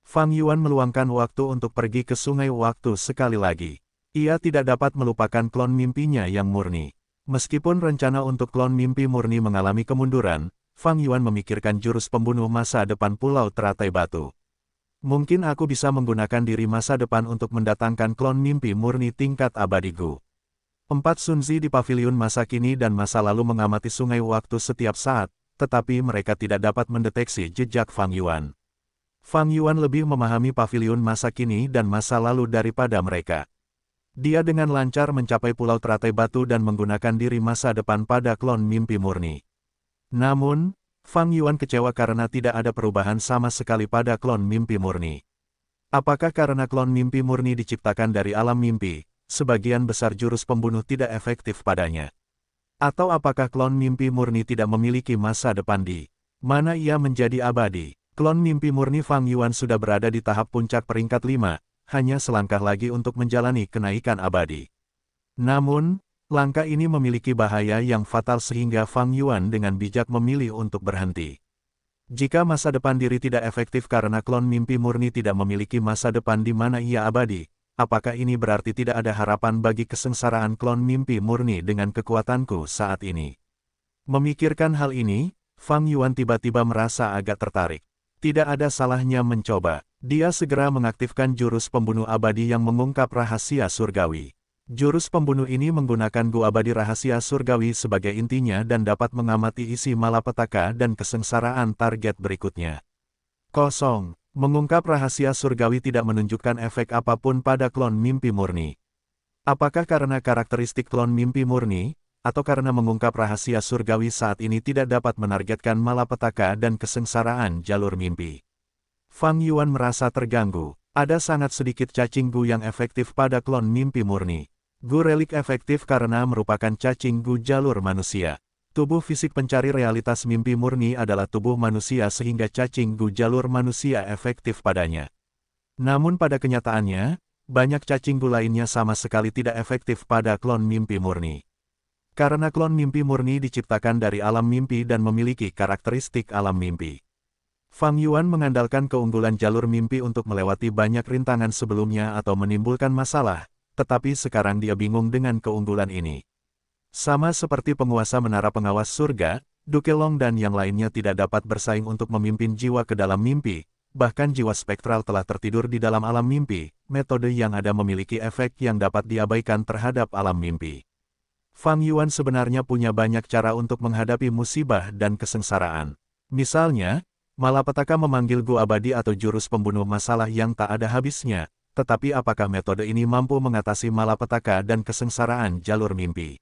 Fang Yuan meluangkan waktu untuk pergi ke sungai waktu sekali lagi. Ia tidak dapat melupakan klon mimpinya yang murni. Meskipun rencana untuk klon mimpi murni mengalami kemunduran, Fang Yuan memikirkan jurus pembunuh masa depan Pulau Teratai Batu. Mungkin aku bisa menggunakan diri masa depan untuk mendatangkan klon mimpi murni tingkat abadi Gu. 4 Sunzi di paviliun masa kini dan masa lalu mengamati sungai waktu setiap saat, tetapi mereka tidak dapat mendeteksi jejak Fang Yuan. Fang Yuan lebih memahami paviliun masa kini dan masa lalu daripada mereka. Dia dengan lancar mencapai Pulau Teratai Batu dan menggunakan diri masa depan pada klon mimpi murni. Namun, Fang Yuan kecewa karena tidak ada perubahan sama sekali pada klon mimpi murni. Apakah karena klon mimpi murni diciptakan dari alam mimpi, sebagian besar jurus pembunuh tidak efektif padanya? Atau apakah klon mimpi murni tidak memiliki masa depan di mana ia menjadi abadi? Klon mimpi murni Fang Yuan sudah berada di tahap puncak peringkat 5. Hanya selangkah lagi untuk menjalani kenaikan abadi. Namun, langkah ini memiliki bahaya yang fatal sehingga Fang Yuan dengan bijak memilih untuk berhenti. Jika masa depan diri tidak efektif karena klon mimpi murni tidak memiliki masa depan di mana ia abadi, apakah ini berarti tidak ada harapan bagi kesengsaraan klon mimpi murni dengan kekuatanku saat ini? Memikirkan hal ini, Fang Yuan tiba-tiba merasa agak tertarik. Tidak ada salahnya mencoba. Dia segera mengaktifkan jurus pembunuh abadi yang mengungkap rahasia surgawi. Jurus pembunuh ini menggunakan gua abadi rahasia surgawi sebagai intinya dan dapat mengamati isi malapetaka dan kesengsaraan target berikutnya. Kosong. Mengungkap rahasia surgawi tidak menunjukkan efek apapun pada klon mimpi murni. Apakah karena karakteristik klon mimpi murni, atau karena mengungkap rahasia surgawi saat ini tidak dapat menargetkan malapetaka dan kesengsaraan jalur mimpi? Fang Yuan merasa terganggu. Ada sangat sedikit cacing gu yang efektif pada klon mimpi murni. Gu relik efektif karena merupakan cacing gu jalur manusia. Tubuh fisik pencari realitas mimpi murni adalah tubuh manusia sehingga cacing gu jalur manusia efektif padanya. Namun pada kenyataannya, banyak cacing gu lainnya sama sekali tidak efektif pada klon mimpi murni. Karena klon mimpi murni diciptakan dari alam mimpi dan memiliki karakteristik alam mimpi. Fang Yuan mengandalkan keunggulan jalur mimpi untuk melewati banyak rintangan sebelumnya atau menimbulkan masalah, tetapi sekarang dia bingung dengan keunggulan ini. Sama seperti penguasa menara pengawas surga, Duke Long dan yang lainnya tidak dapat bersaing untuk memimpin jiwa ke dalam mimpi, bahkan jiwa spektral telah tertidur di dalam alam mimpi, metode yang ada memiliki efek yang dapat diabaikan terhadap alam mimpi. Fang Yuan sebenarnya punya banyak cara untuk menghadapi musibah dan kesengsaraan. Misalnya, malapetaka memanggil gua abadi atau jurus pembunuh masalah yang tak ada habisnya, tetapi apakah metode ini mampu mengatasi malapetaka dan kesengsaraan jalur mimpi?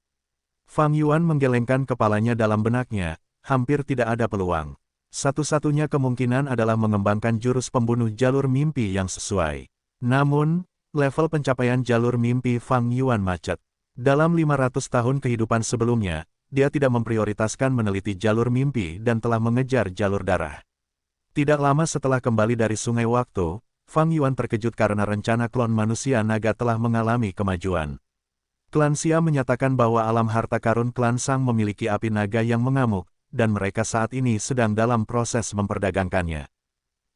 Fang Yuan menggelengkan kepalanya dalam benaknya, hampir tidak ada peluang. Satu-satunya kemungkinan adalah mengembangkan jurus pembunuh jalur mimpi yang sesuai. Namun, level pencapaian jalur mimpi Fang Yuan macet. Dalam 500 tahun kehidupan sebelumnya, dia tidak memprioritaskan meneliti jalur mimpi dan telah mengejar jalur darah. Tidak lama setelah kembali dari Sungai Waktu, Fang Yuan terkejut karena rencana klon manusia naga telah mengalami kemajuan. Klan Xia menyatakan bahwa alam harta karun klan Sang memiliki api naga yang mengamuk, dan mereka saat ini sedang dalam proses memperdagangkannya.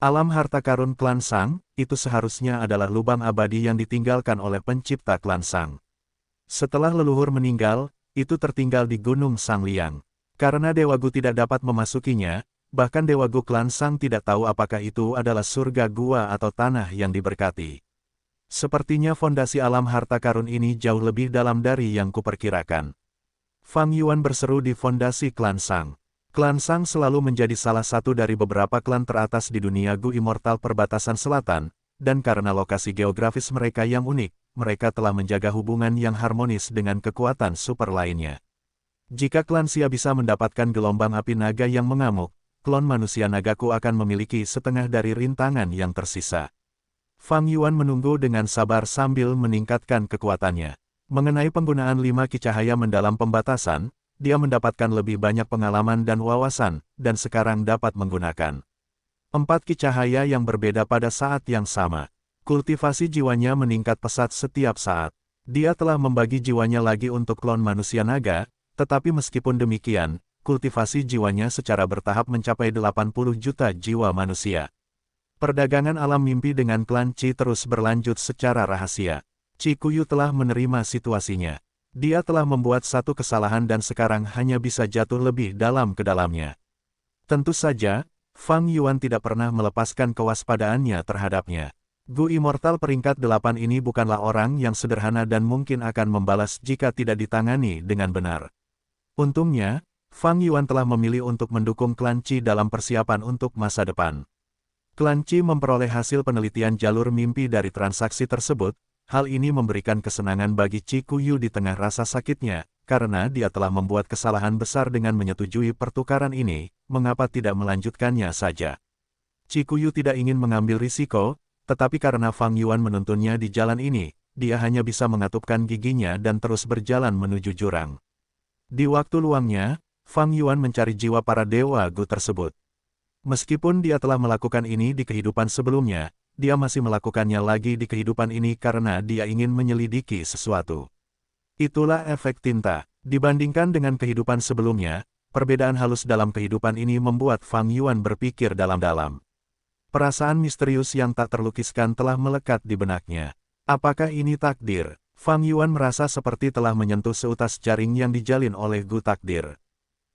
Alam harta karun klan Sang, itu seharusnya adalah lubang abadi yang ditinggalkan oleh pencipta klan Sang. Setelah leluhur meninggal, itu tertinggal di Gunung Sangliang. Karena Dewa Gu tidak dapat memasukinya, bahkan Dewa Gu klan Sang tidak tahu apakah itu adalah surga gua atau tanah yang diberkati. Sepertinya fondasi alam harta karun ini jauh lebih dalam dari yang kuperkirakan. Fang Yuan berseru di fondasi klan Sang. Klan Sang selalu menjadi salah satu dari beberapa klan teratas di dunia Gu Immortal perbatasan selatan, dan karena lokasi geografis mereka yang unik, mereka telah menjaga hubungan yang harmonis dengan kekuatan super lainnya. Jika klan Xia bisa mendapatkan gelombang api naga yang mengamuk, klon manusia nagaku akan memiliki setengah dari rintangan yang tersisa. Fang Yuan menunggu dengan sabar sambil meningkatkan kekuatannya. Mengenai penggunaan 5 ki cahaya mendalam pembatasan, dia mendapatkan lebih banyak pengalaman dan wawasan, dan sekarang dapat menggunakan 4 ki cahaya yang berbeda pada saat yang sama. Kultivasi jiwanya meningkat pesat setiap saat. Dia telah membagi jiwanya lagi untuk klon manusia naga, tetapi meskipun demikian, kultivasi jiwanya secara bertahap mencapai 80 juta jiwa manusia. Perdagangan alam mimpi dengan klan Qi terus berlanjut secara rahasia. Qi Kuyu telah menerima situasinya. Dia telah membuat satu kesalahan dan sekarang hanya bisa jatuh lebih dalam ke dalamnya. Tentu saja, Fang Yuan tidak pernah melepaskan kewaspadaannya terhadapnya. Gu Immortal peringkat 8 ini bukanlah orang yang sederhana dan mungkin akan membalas jika tidak ditangani dengan benar. Untungnya, Fang Yuan telah memilih untuk mendukung klan Qi dalam persiapan untuk masa depan. Klan Qi memperoleh hasil penelitian jalur mimpi dari transaksi tersebut. Hal ini memberikan kesenangan bagi Qi Kuyu di tengah rasa sakitnya, karena dia telah membuat kesalahan besar dengan menyetujui pertukaran ini, mengapa tidak melanjutkannya saja. Qi Kuyu tidak ingin mengambil risiko, tetapi karena Fang Yuan menuntunnya di jalan ini, dia hanya bisa mengatupkan giginya dan terus berjalan menuju jurang. Di waktu luangnya, Fang Yuan mencari jiwa para dewa Gu tersebut. Meskipun dia telah melakukan ini di kehidupan sebelumnya, dia masih melakukannya lagi di kehidupan ini karena dia ingin menyelidiki sesuatu. Itulah efek tinta. Dibandingkan dengan kehidupan sebelumnya, perbedaan halus dalam kehidupan ini membuat Fang Yuan berpikir dalam-dalam. Perasaan misterius yang tak terlukiskan telah melekat di benaknya. Apakah ini takdir? Fang Yuan merasa seperti telah menyentuh seutas jaring yang dijalin oleh Gu Takdir.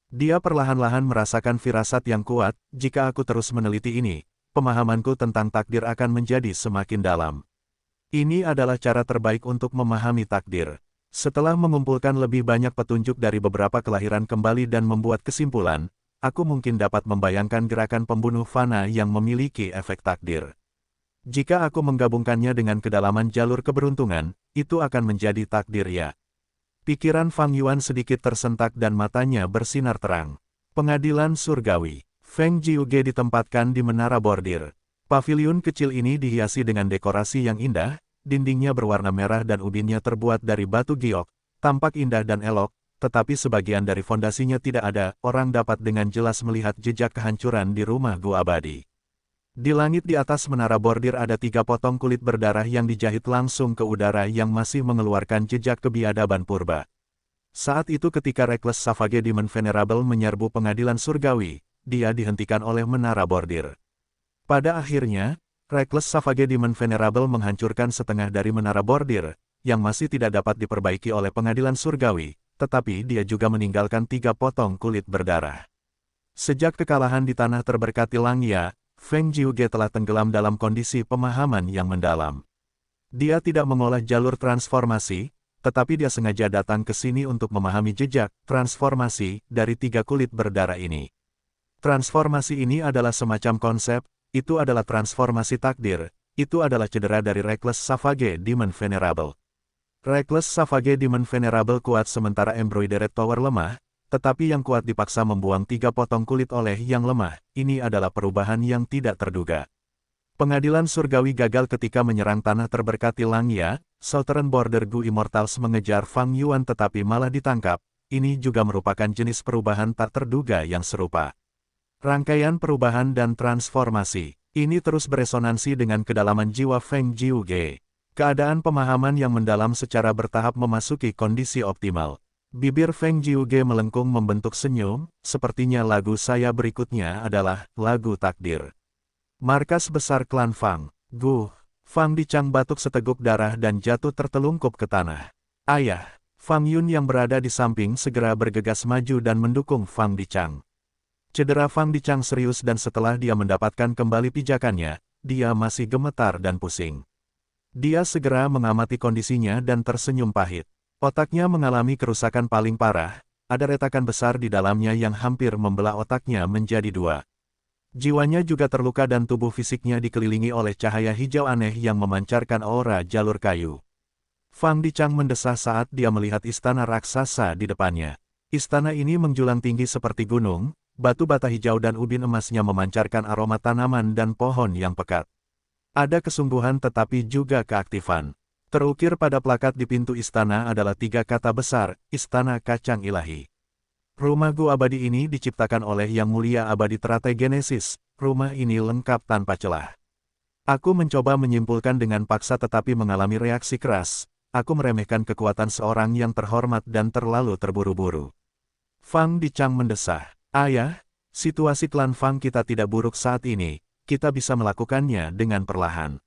Dia perlahan-lahan merasakan firasat yang kuat, jika aku terus meneliti ini, pemahamanku tentang takdir akan menjadi semakin dalam. Ini adalah cara terbaik untuk memahami takdir. Setelah mengumpulkan lebih banyak petunjuk dari beberapa kelahiran kembali dan membuat kesimpulan, aku mungkin dapat membayangkan gerakan pembunuh fana yang memiliki efek takdir. Jika aku menggabungkannya dengan kedalaman jalur keberuntungan, itu akan menjadi takdir ya. Pikiran Fang Yuan sedikit tersentak dan matanya bersinar terang. Pengadilan Surgawi. Feng Jiuge ditempatkan di menara bordir. Paviliun kecil ini dihiasi dengan dekorasi yang indah, dindingnya berwarna merah dan ubinnya terbuat dari batu giok, tampak indah dan elok, tetapi sebagian dari fondasinya tidak ada, orang dapat dengan jelas melihat jejak kehancuran di rumah Gu abadi. Di langit di atas menara bordir ada 3 potong kulit berdarah yang dijahit langsung ke udara yang masih mengeluarkan jejak kebiadaban purba. Saat itu ketika Reckless Savage Demon Venerable menyerbu pengadilan surgawi, dia dihentikan oleh menara bordir. Pada akhirnya, Reckless Savage Demon Venerable menghancurkan setengah dari menara bordir, yang masih tidak dapat diperbaiki oleh pengadilan surgawi, tetapi dia juga meninggalkan 3 potong kulit berdarah. Sejak kekalahan di tanah terberkati Langya, Feng Jiuge telah tenggelam dalam kondisi pemahaman yang mendalam. Dia tidak mengolah jalur transformasi, tetapi dia sengaja datang ke sini untuk memahami jejak transformasi dari 3 kulit berdarah ini. Transformasi ini adalah semacam konsep, itu adalah transformasi takdir, itu adalah cedera dari Reckless Savage Demon Venerable. Reckless Savage Demon Venerable kuat sementara Embroidered Tower lemah, tetapi yang kuat dipaksa membuang 3 potong kulit oleh yang lemah, ini adalah perubahan yang tidak terduga. Pengadilan surgawi gagal ketika menyerang tanah terberkati Langya, Southern Border Gu Immortals mengejar Fang Yuan tetapi malah ditangkap, ini juga merupakan jenis perubahan tak terduga yang serupa. Rangkaian perubahan dan transformasi, ini terus beresonansi dengan kedalaman jiwa Feng Jiuge. Keadaan pemahaman yang mendalam secara bertahap memasuki kondisi optimal. Bibir Feng Jiuge melengkung membentuk senyum, sepertinya lagu saya berikutnya adalah lagu takdir. Markas besar klan Fang, Gu. Fang Dichang batuk seteguk darah dan jatuh tertelungkup ke tanah. Ayah, Fang Yun yang berada di samping segera bergegas maju dan mendukung Fang Dichang. Cedera Fang Dichang serius dan setelah dia mendapatkan kembali pijakannya, dia masih gemetar dan pusing. Dia segera mengamati kondisinya dan tersenyum pahit. Otaknya mengalami kerusakan paling parah, ada retakan besar di dalamnya yang hampir membelah otaknya menjadi 2. Jiwanya juga terluka dan tubuh fisiknya dikelilingi oleh cahaya hijau aneh yang memancarkan aura jalur kayu. Fang Dichang mendesah saat dia melihat istana raksasa di depannya. Istana ini menjulang tinggi seperti gunung, batu bata hijau dan ubin emasnya memancarkan aroma tanaman dan pohon yang pekat. Ada kesungguhan tetapi juga keaktifan. Terukir pada plakat di pintu istana adalah 3 kata besar, Istana Kacang Ilahi. Rumah Gu abadi ini diciptakan oleh Yang Mulia Abadi Teratai Genesis, rumah ini lengkap tanpa celah. Aku mencoba menyimpulkan dengan paksa tetapi mengalami reaksi keras, aku meremehkan kekuatan seorang yang terhormat dan terlalu terburu-buru. Fang Dichang mendesah. Ayah, situasi klan Fang kita tidak buruk saat ini, kita bisa melakukannya dengan perlahan.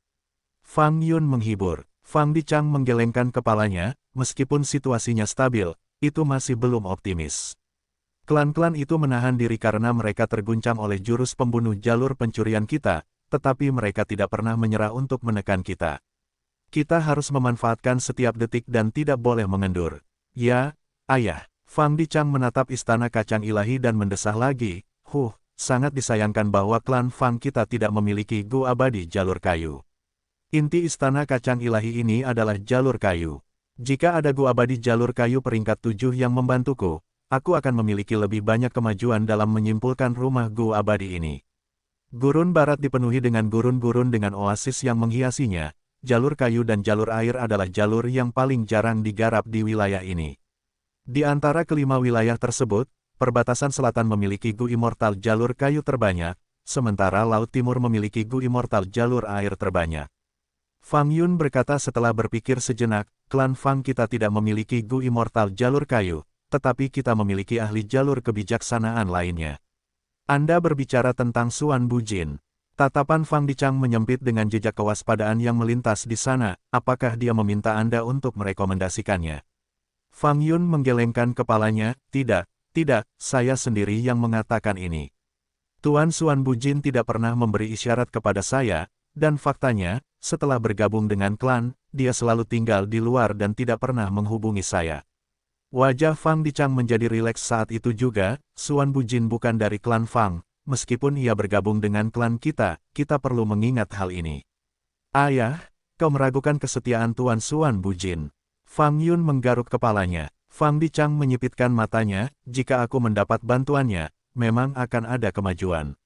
Fang Yun menghibur. Fang Dichang menggelengkan kepalanya, meskipun situasinya stabil, itu masih belum optimis. Klan-klan itu menahan diri karena mereka terguncang oleh jurus pembunuh jalur pencurian kita, tetapi mereka tidak pernah menyerah untuk menekan kita. Kita harus memanfaatkan setiap detik dan tidak boleh mengendur. Ya, ayah. Fang Dichang menatap istana kacang ilahi dan mendesah lagi, sangat disayangkan bahwa klan Fang kita tidak memiliki Gu abadi jalur kayu. Inti istana kacang ilahi ini adalah jalur kayu. Jika ada Gu abadi jalur kayu peringkat 7 yang membantuku, aku akan memiliki lebih banyak kemajuan dalam menyimpulkan rumah Gu abadi ini. Gurun barat dipenuhi dengan gurun-gurun dengan oasis yang menghiasinya, jalur kayu dan jalur air adalah jalur yang paling jarang digarap di wilayah ini. Di antara kelima wilayah tersebut, perbatasan selatan memiliki Gu Immortal jalur kayu terbanyak, sementara Laut Timur memiliki Gu Immortal jalur air terbanyak. Fang Yun berkata setelah berpikir sejenak, klan Fang kita tidak memiliki Gu Immortal jalur kayu, tetapi kita memiliki ahli jalur kebijaksanaan lainnya. Anda berbicara tentang Xuan Bujin. Tatapan Fang Dichang menyempit dengan jejak kewaspadaan yang melintas di sana. Apakah dia meminta Anda untuk merekomendasikannya? Fang Yun menggelengkan kepalanya. Tidak, saya sendiri yang mengatakan ini. Tuan Xuan Bujin tidak pernah memberi isyarat kepada saya, dan faktanya, setelah bergabung dengan klan, dia selalu tinggal di luar dan tidak pernah menghubungi saya. Wajah Fang Dichang menjadi rileks saat itu juga. Xuan Bujin bukan dari klan Fang. Meskipun ia bergabung dengan klan kita perlu mengingat hal ini. Ayah, kau meragukan kesetiaan Tuan Xuan Bujin. Fang Yun menggaruk kepalanya. Fang Dichang menyipitkan matanya. Jika aku mendapat bantuannya, memang akan ada kemajuan.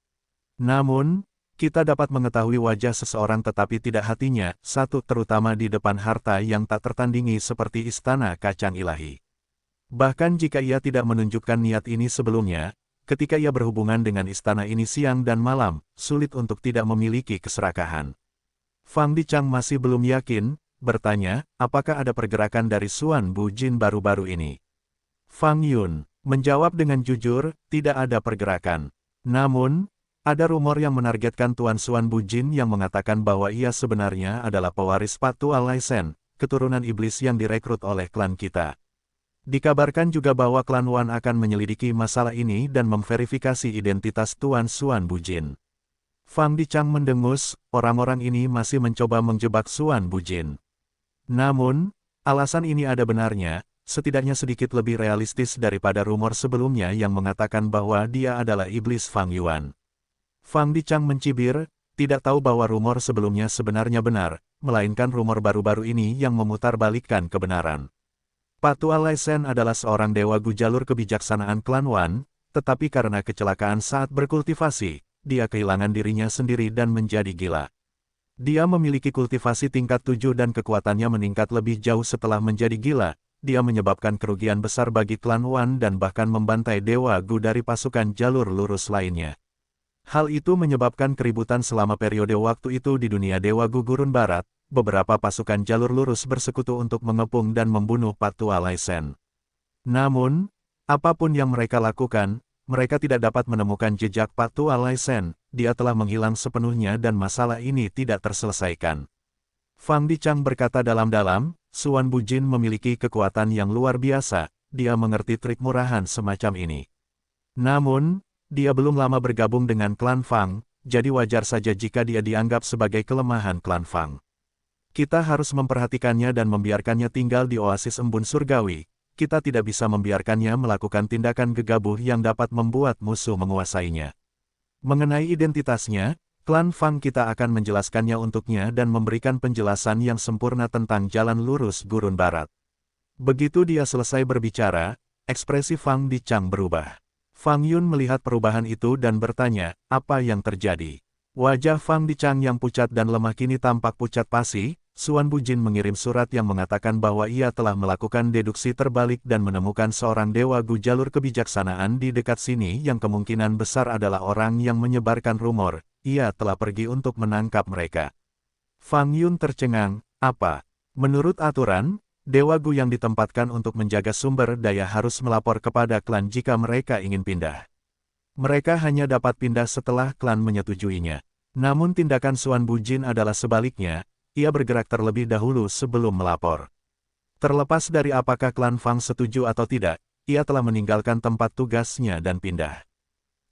Namun, kita dapat mengetahui wajah seseorang tetapi tidak hatinya, satu terutama di depan harta yang tak tertandingi seperti istana kacang ilahi. Bahkan jika ia tidak menunjukkan niat ini sebelumnya, ketika ia berhubungan dengan istana ini siang dan malam, sulit untuk tidak memiliki keserakahan. Fang Dichang masih belum yakin, bertanya, apakah ada pergerakan dari Xuan Bujin baru-baru ini? Fang Yun menjawab dengan jujur, tidak ada pergerakan. Namun, ada rumor yang menargetkan Tuan Xuan Bujin yang mengatakan bahwa ia sebenarnya adalah pewaris Patu Alaisen, keturunan iblis yang direkrut oleh klan kita. Dikabarkan juga bahwa klan Wan akan menyelidiki masalah ini dan memverifikasi identitas Tuan Xuan Bujin. Fang Dichang mendengus, orang-orang ini masih mencoba menjebak Xuan Bujin. Namun, alasan ini ada benarnya, setidaknya sedikit lebih realistis daripada rumor sebelumnya yang mengatakan bahwa dia adalah iblis Fang Yuan. Fang Dichang mencibir, tidak tahu bahwa rumor sebelumnya sebenarnya benar, melainkan rumor baru-baru ini yang memutarbalikkan kebenaran. Patu Alaisen adalah seorang dewa gu jalur kebijaksanaan klan Wan, tetapi karena kecelakaan saat berkultivasi, dia kehilangan dirinya sendiri dan menjadi gila. Dia memiliki kultivasi tingkat 7 dan kekuatannya meningkat lebih jauh setelah menjadi gila. Dia menyebabkan kerugian besar bagi klan Wan dan bahkan membantai dewa gu dari pasukan jalur lurus lainnya. Hal itu menyebabkan keributan selama periode waktu itu di dunia dewa gu gurun barat. Beberapa pasukan jalur lurus bersekutu untuk mengepung dan membunuh Patu Alaisen. Namun, apapun yang mereka lakukan, mereka tidak dapat menemukan jejak Patu Alaisen. Dia telah menghilang sepenuhnya dan masalah ini tidak terselesaikan. Fang Dichang berkata dalam-dalam, Xuan Bujin memiliki kekuatan yang luar biasa, dia mengerti trik murahan semacam ini. Namun, dia belum lama bergabung dengan klan Fang, jadi wajar saja jika dia dianggap sebagai kelemahan klan Fang. Kita harus memperhatikannya dan membiarkannya tinggal di oasis embun surgawi. Kita tidak bisa membiarkannya melakukan tindakan gegabah yang dapat membuat musuh menguasainya. Mengenai identitasnya, klan Fang kita akan menjelaskannya untuknya dan memberikan penjelasan yang sempurna tentang jalan lurus gurun barat. Begitu dia selesai berbicara, ekspresi Fang Dichang berubah. Fang Yun melihat perubahan itu dan bertanya, apa yang terjadi? Wajah Fang Dichang yang pucat dan lemah kini tampak pucat pasi. Xuan Bujin mengirim surat yang mengatakan bahwa ia telah melakukan deduksi terbalik dan menemukan seorang dewa gu jalur kebijaksanaan di dekat sini yang kemungkinan besar adalah orang yang menyebarkan rumor. Ia telah pergi untuk menangkap mereka. Fang Yun tercengang, apa? Menurut aturan, dewa gu yang ditempatkan untuk menjaga sumber daya harus melapor kepada klan jika mereka ingin pindah. Mereka hanya dapat pindah setelah klan menyetujuinya. Namun tindakan Xuan Bujin adalah sebaliknya. Ia bergerak terlebih dahulu sebelum melapor. Terlepas dari apakah klan Fang setuju atau tidak, ia telah meninggalkan tempat tugasnya dan pindah.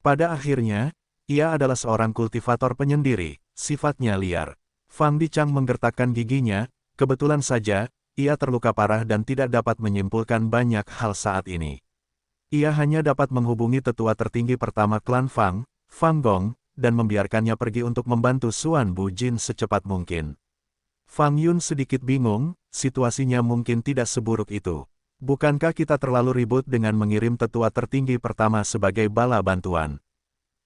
Pada akhirnya, ia adalah seorang kultivator penyendiri, sifatnya liar. Fang Dichang menggertakkan giginya, kebetulan saja, ia terluka parah dan tidak dapat menyimpulkan banyak hal saat ini. Ia hanya dapat menghubungi tetua tertinggi pertama klan Fang, Fang Gong, dan membiarkannya pergi untuk membantu Xuan Bujin secepat mungkin. Fang Yun sedikit bingung, situasinya mungkin tidak seburuk itu. Bukankah kita terlalu ribut dengan mengirim tetua tertinggi pertama sebagai bala bantuan?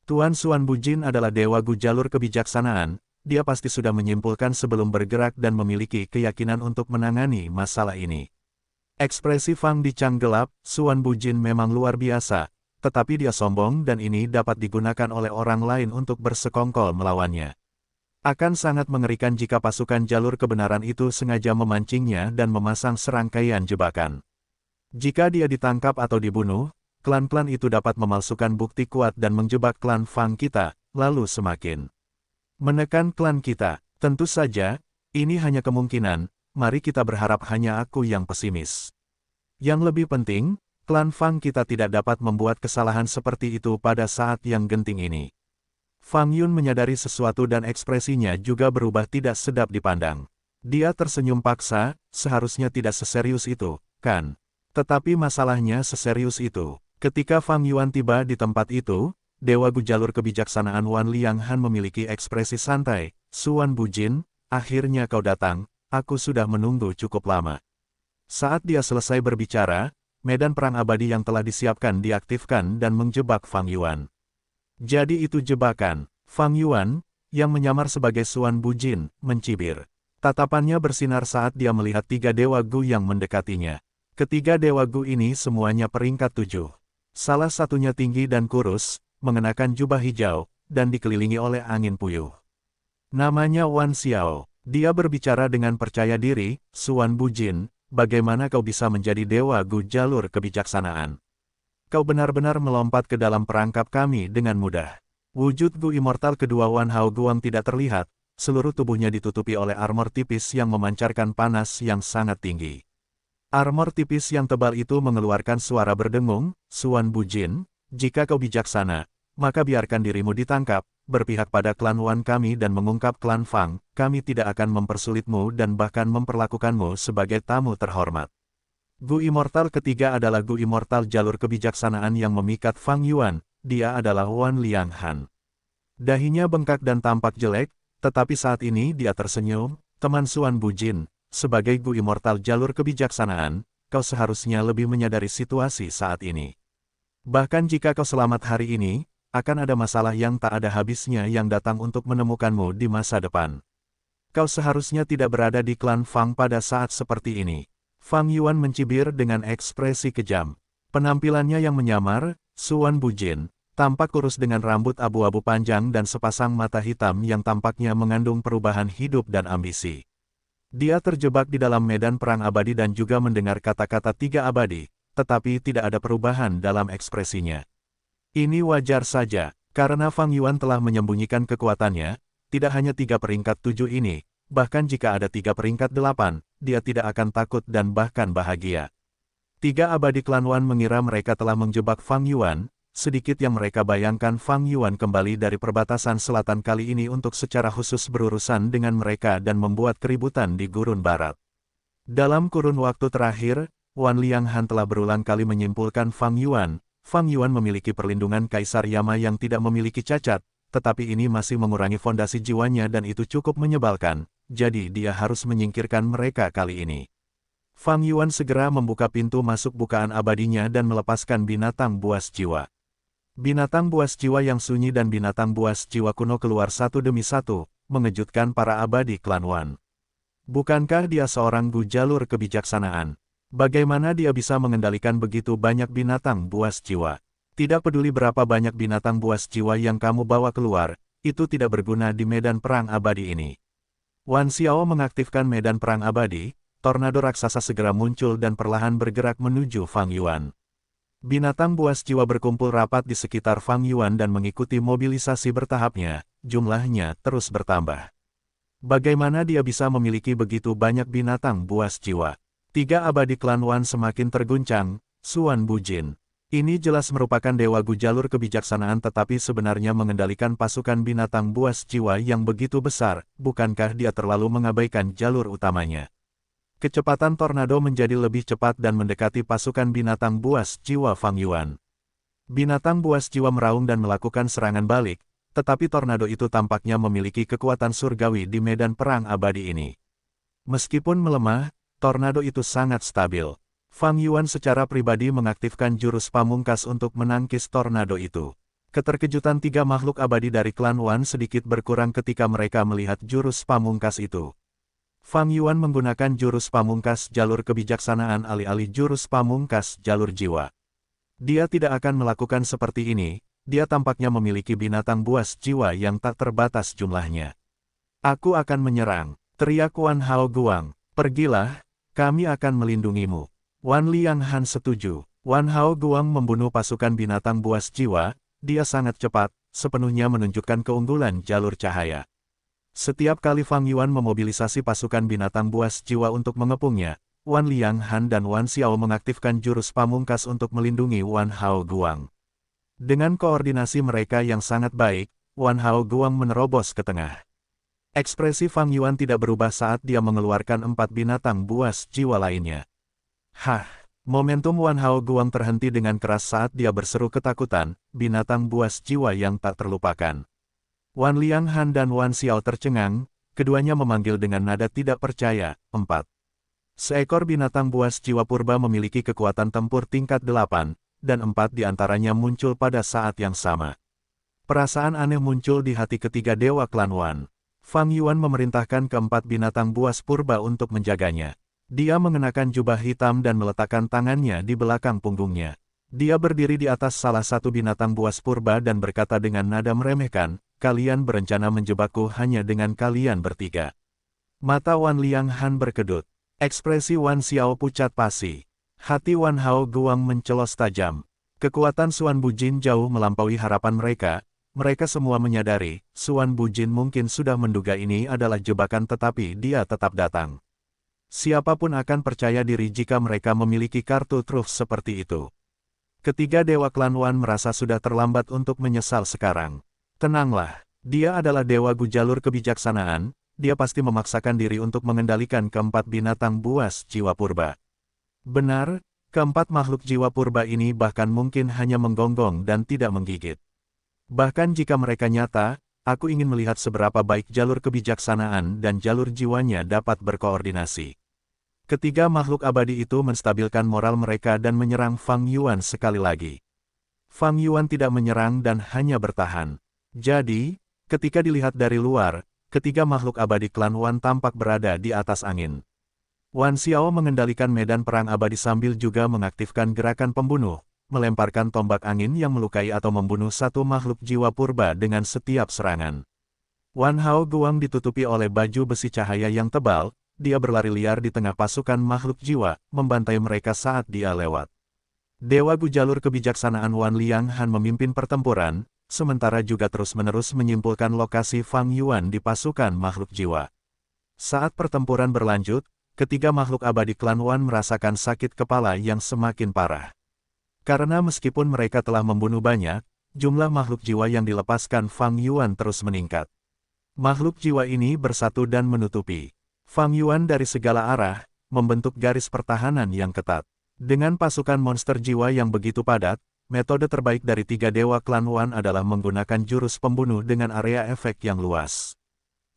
Tuan Xuan Bujin adalah dewa gu jalur kebijaksanaan, dia pasti sudah menyimpulkan sebelum bergerak dan memiliki keyakinan untuk menangani masalah ini. Ekspresi Fang Dichang gelap, Xuan Bujin memang luar biasa, tetapi dia sombong dan ini dapat digunakan oleh orang lain untuk bersekongkol melawannya. Akan sangat mengerikan jika pasukan jalur kebenaran itu sengaja memancingnya dan memasang serangkaian jebakan. Jika dia ditangkap atau dibunuh, klan-klan itu dapat memalsukan bukti kuat dan menjebak klan Fang kita, lalu semakin menekan klan kita. Tentu saja, ini hanya kemungkinan, mari kita berharap hanya aku yang pesimis. Yang lebih penting, klan Fang kita tidak dapat membuat kesalahan seperti itu pada saat yang genting ini. Fang Yun menyadari sesuatu dan ekspresinya juga berubah tidak sedap dipandang. Dia tersenyum paksa, seharusnya tidak seserius itu, kan? Tetapi masalahnya seserius itu. Ketika Fang Yuan tiba di tempat itu, Dewa Gu jalur kebijaksanaan Wan Lianghan memiliki ekspresi santai. Suan Bujin, akhirnya kau datang, aku sudah menunggu cukup lama. Saat dia selesai berbicara, medan perang abadi yang telah disiapkan diaktifkan dan menjebak Fang Yuan. Jadi itu jebakan. Fang Yuan, yang menyamar sebagai Suan Bujin, mencibir. Tatapannya bersinar saat dia melihat 3 Dewa Gu yang mendekatinya. Ketiga Dewa Gu ini semuanya peringkat 7. Salah satunya tinggi dan kurus, mengenakan jubah hijau, dan dikelilingi oleh angin puyuh. Namanya Wan Xiao. Dia berbicara dengan percaya diri, Suan Bujin, bagaimana kau bisa menjadi Dewa Gu jalur kebijaksanaan? Kau benar-benar melompat ke dalam perangkap kami dengan mudah. Wujud Gu immortal kedua Wan Hao Guang tidak terlihat, seluruh tubuhnya ditutupi oleh armor tipis yang memancarkan panas yang sangat tinggi. Armor tipis yang tebal itu mengeluarkan suara berdengung, Suan Bujin, jika kau bijaksana, maka biarkan dirimu ditangkap, berpihak pada klan Wan kami dan mengungkap klan Fang, kami tidak akan mempersulitmu dan bahkan memperlakukanmu sebagai tamu terhormat. Gu immortal ketiga adalah Gu immortal jalur kebijaksanaan yang memikat Fang Yuan, dia adalah Wan Lianghan. Dahinya bengkak dan tampak jelek, tetapi saat ini dia tersenyum, teman Suan Bujin, sebagai Gu immortal jalur kebijaksanaan, kau seharusnya lebih menyadari situasi saat ini. Bahkan jika kau selamat hari ini, akan ada masalah yang tak ada habisnya yang datang untuk menemukanmu di masa depan. Kau seharusnya tidak berada di klan Fang pada saat seperti ini. Fang Yuan mencibir dengan ekspresi kejam. Penampilannya yang menyamar, Suan Bujin, tampak kurus dengan rambut abu-abu panjang dan sepasang mata hitam yang tampaknya mengandung perubahan hidup dan ambisi. Dia terjebak di dalam medan perang abadi dan juga mendengar kata-kata 3 abadi, tetapi tidak ada perubahan dalam ekspresinya. Ini wajar saja, karena Fang Yuan telah menyembunyikan kekuatannya, tidak hanya 3 peringkat 7 ini, bahkan jika ada 3 peringkat 8, dia tidak akan takut dan bahkan bahagia. 3 abadi klan Wan mengira mereka telah menjebak Fang Yuan, sedikit yang mereka bayangkan Fang Yuan kembali dari perbatasan selatan kali ini untuk secara khusus berurusan dengan mereka dan membuat keributan di Gurun Barat. Dalam kurun waktu terakhir, Wan Lianghan telah berulang kali menyimpulkan Fang Yuan memiliki perlindungan Kaisar Yama yang tidak memiliki cacat, tetapi ini masih mengurangi fondasi jiwanya dan itu cukup menyebalkan, jadi dia harus menyingkirkan mereka kali ini. Fang Yuan segera membuka pintu masuk bukaan abadinya dan melepaskan binatang buas jiwa. Binatang buas jiwa yang sunyi dan binatang buas jiwa kuno keluar satu demi satu, mengejutkan para abadi klan Wan. Bukankah dia seorang Gu jalur kebijaksanaan? Bagaimana dia bisa mengendalikan begitu banyak binatang buas jiwa? Tidak peduli berapa banyak binatang buas jiwa yang kamu bawa keluar, itu tidak berguna di medan perang abadi ini. Wan Xiao mengaktifkan medan perang abadi, tornado raksasa segera muncul dan perlahan bergerak menuju Fang Yuan. Binatang buas jiwa berkumpul rapat di sekitar Fang Yuan dan mengikuti mobilisasi bertahapnya, jumlahnya terus bertambah. Bagaimana dia bisa memiliki begitu banyak binatang buas jiwa? 3 abadi klan Wan semakin terguncang, Suan Bujin. Ini jelas merupakan Dewa Gu jalur kebijaksanaan tetapi sebenarnya mengendalikan pasukan binatang buas jiwa yang begitu besar, bukankah dia terlalu mengabaikan jalur utamanya? Kecepatan tornado menjadi lebih cepat dan mendekati pasukan binatang buas jiwa Fang Yuan. Binatang buas jiwa meraung dan melakukan serangan balik, tetapi tornado itu tampaknya memiliki kekuatan surgawi di medan perang abadi ini. Meskipun melemah, tornado itu sangat stabil. Fang Yuan secara pribadi mengaktifkan jurus pamungkas untuk menangkis tornado itu. Keterkejutan 3 makhluk abadi dari klan Wan sedikit berkurang ketika mereka melihat jurus pamungkas itu. Fang Yuan menggunakan jurus pamungkas jalur kebijaksanaan alih-alih jurus pamungkas jalur jiwa. Dia tidak akan melakukan seperti ini, dia tampaknya memiliki binatang buas jiwa yang tak terbatas jumlahnya. Aku akan menyerang, teriak Wan Hao Guang. Pergilah, kami akan melindungimu. Wan Lianghan setuju. Wan Hao Guang membunuh pasukan binatang buas jiwa, dia sangat cepat, sepenuhnya menunjukkan keunggulan jalur cahaya. Setiap kali Fang Yuan memobilisasi pasukan binatang buas jiwa untuk mengepungnya, Wan Lianghan dan Wan Xiao mengaktifkan jurus pamungkas untuk melindungi Wan Hao Guang. Dengan koordinasi mereka yang sangat baik, Wan Hao Guang menerobos ke tengah. Ekspresi Fang Yuan tidak berubah saat dia mengeluarkan 4 binatang buas jiwa lainnya. Hah! Momentum Wan Hao Guang terhenti dengan keras saat dia berseru ketakutan, binatang buas jiwa yang tak terlupakan. Wan Lianghan dan Wan Xiao tercengang, keduanya memanggil dengan nada tidak percaya, 4. Seekor binatang buas jiwa purba memiliki kekuatan tempur tingkat 8, dan 4 di antaranya muncul pada saat yang sama. Perasaan aneh muncul di hati ketiga dewa klan Wan. Fang Yuan memerintahkan keempat binatang buas purba untuk menjaganya. Dia mengenakan jubah hitam dan meletakkan tangannya di belakang punggungnya. Dia berdiri di atas salah satu binatang buas purba dan berkata dengan nada meremehkan, "Kalian berencana menjebakku hanya dengan kalian bertiga." Mata Wan Lianghan berkedut. Ekspresi Wan Xiao pucat pasi. Hati Wan Hao Guang mencelos tajam. Kekuatan Suan Bujin jauh melampaui harapan mereka. Mereka semua menyadari, Suan Bujin mungkin sudah menduga ini adalah jebakan tetapi dia tetap datang. Siapapun akan percaya diri jika mereka memiliki kartu truf seperti itu. Ketiga dewa klan Wan merasa sudah terlambat untuk menyesal sekarang. Tenanglah, dia adalah dewa Gu jalur kebijaksanaan, dia pasti memaksakan diri untuk mengendalikan keempat binatang buas jiwa purba. Benar, keempat makhluk jiwa purba ini bahkan mungkin hanya menggonggong dan tidak menggigit. Bahkan jika mereka nyata, aku ingin melihat seberapa baik jalur kebijaksanaan dan jalur jiwanya dapat berkoordinasi. Ketiga makhluk abadi itu menstabilkan moral mereka dan menyerang Fang Yuan sekali lagi. Fang Yuan tidak menyerang dan hanya bertahan. Jadi, ketika dilihat dari luar, ketiga makhluk abadi klan Wan tampak berada di atas angin. Wan Xiao mengendalikan medan perang abadi sambil juga mengaktifkan gerakan pembunuh, melemparkan tombak angin yang melukai atau membunuh satu makhluk jiwa purba dengan setiap serangan. Wan Hao Guang ditutupi oleh baju besi cahaya yang tebal, dia berlari liar di tengah pasukan makhluk jiwa, membantai mereka saat dia lewat. Dewa Gu jalur kebijaksanaan Wan Lianghan memimpin pertempuran, sementara juga terus-menerus menyimpulkan lokasi Fang Yuan di pasukan makhluk jiwa. Saat pertempuran berlanjut, ketiga makhluk abadi klan Wan merasakan sakit kepala yang semakin parah. Karena meskipun mereka telah membunuh banyak, jumlah makhluk jiwa yang dilepaskan Fang Yuan terus meningkat. Makhluk jiwa ini bersatu dan menutupi Fang Yuan dari segala arah, membentuk garis pertahanan yang ketat. Dengan pasukan monster jiwa yang begitu padat, metode terbaik dari tiga dewa klan Wan adalah menggunakan jurus pembunuh dengan area efek yang luas.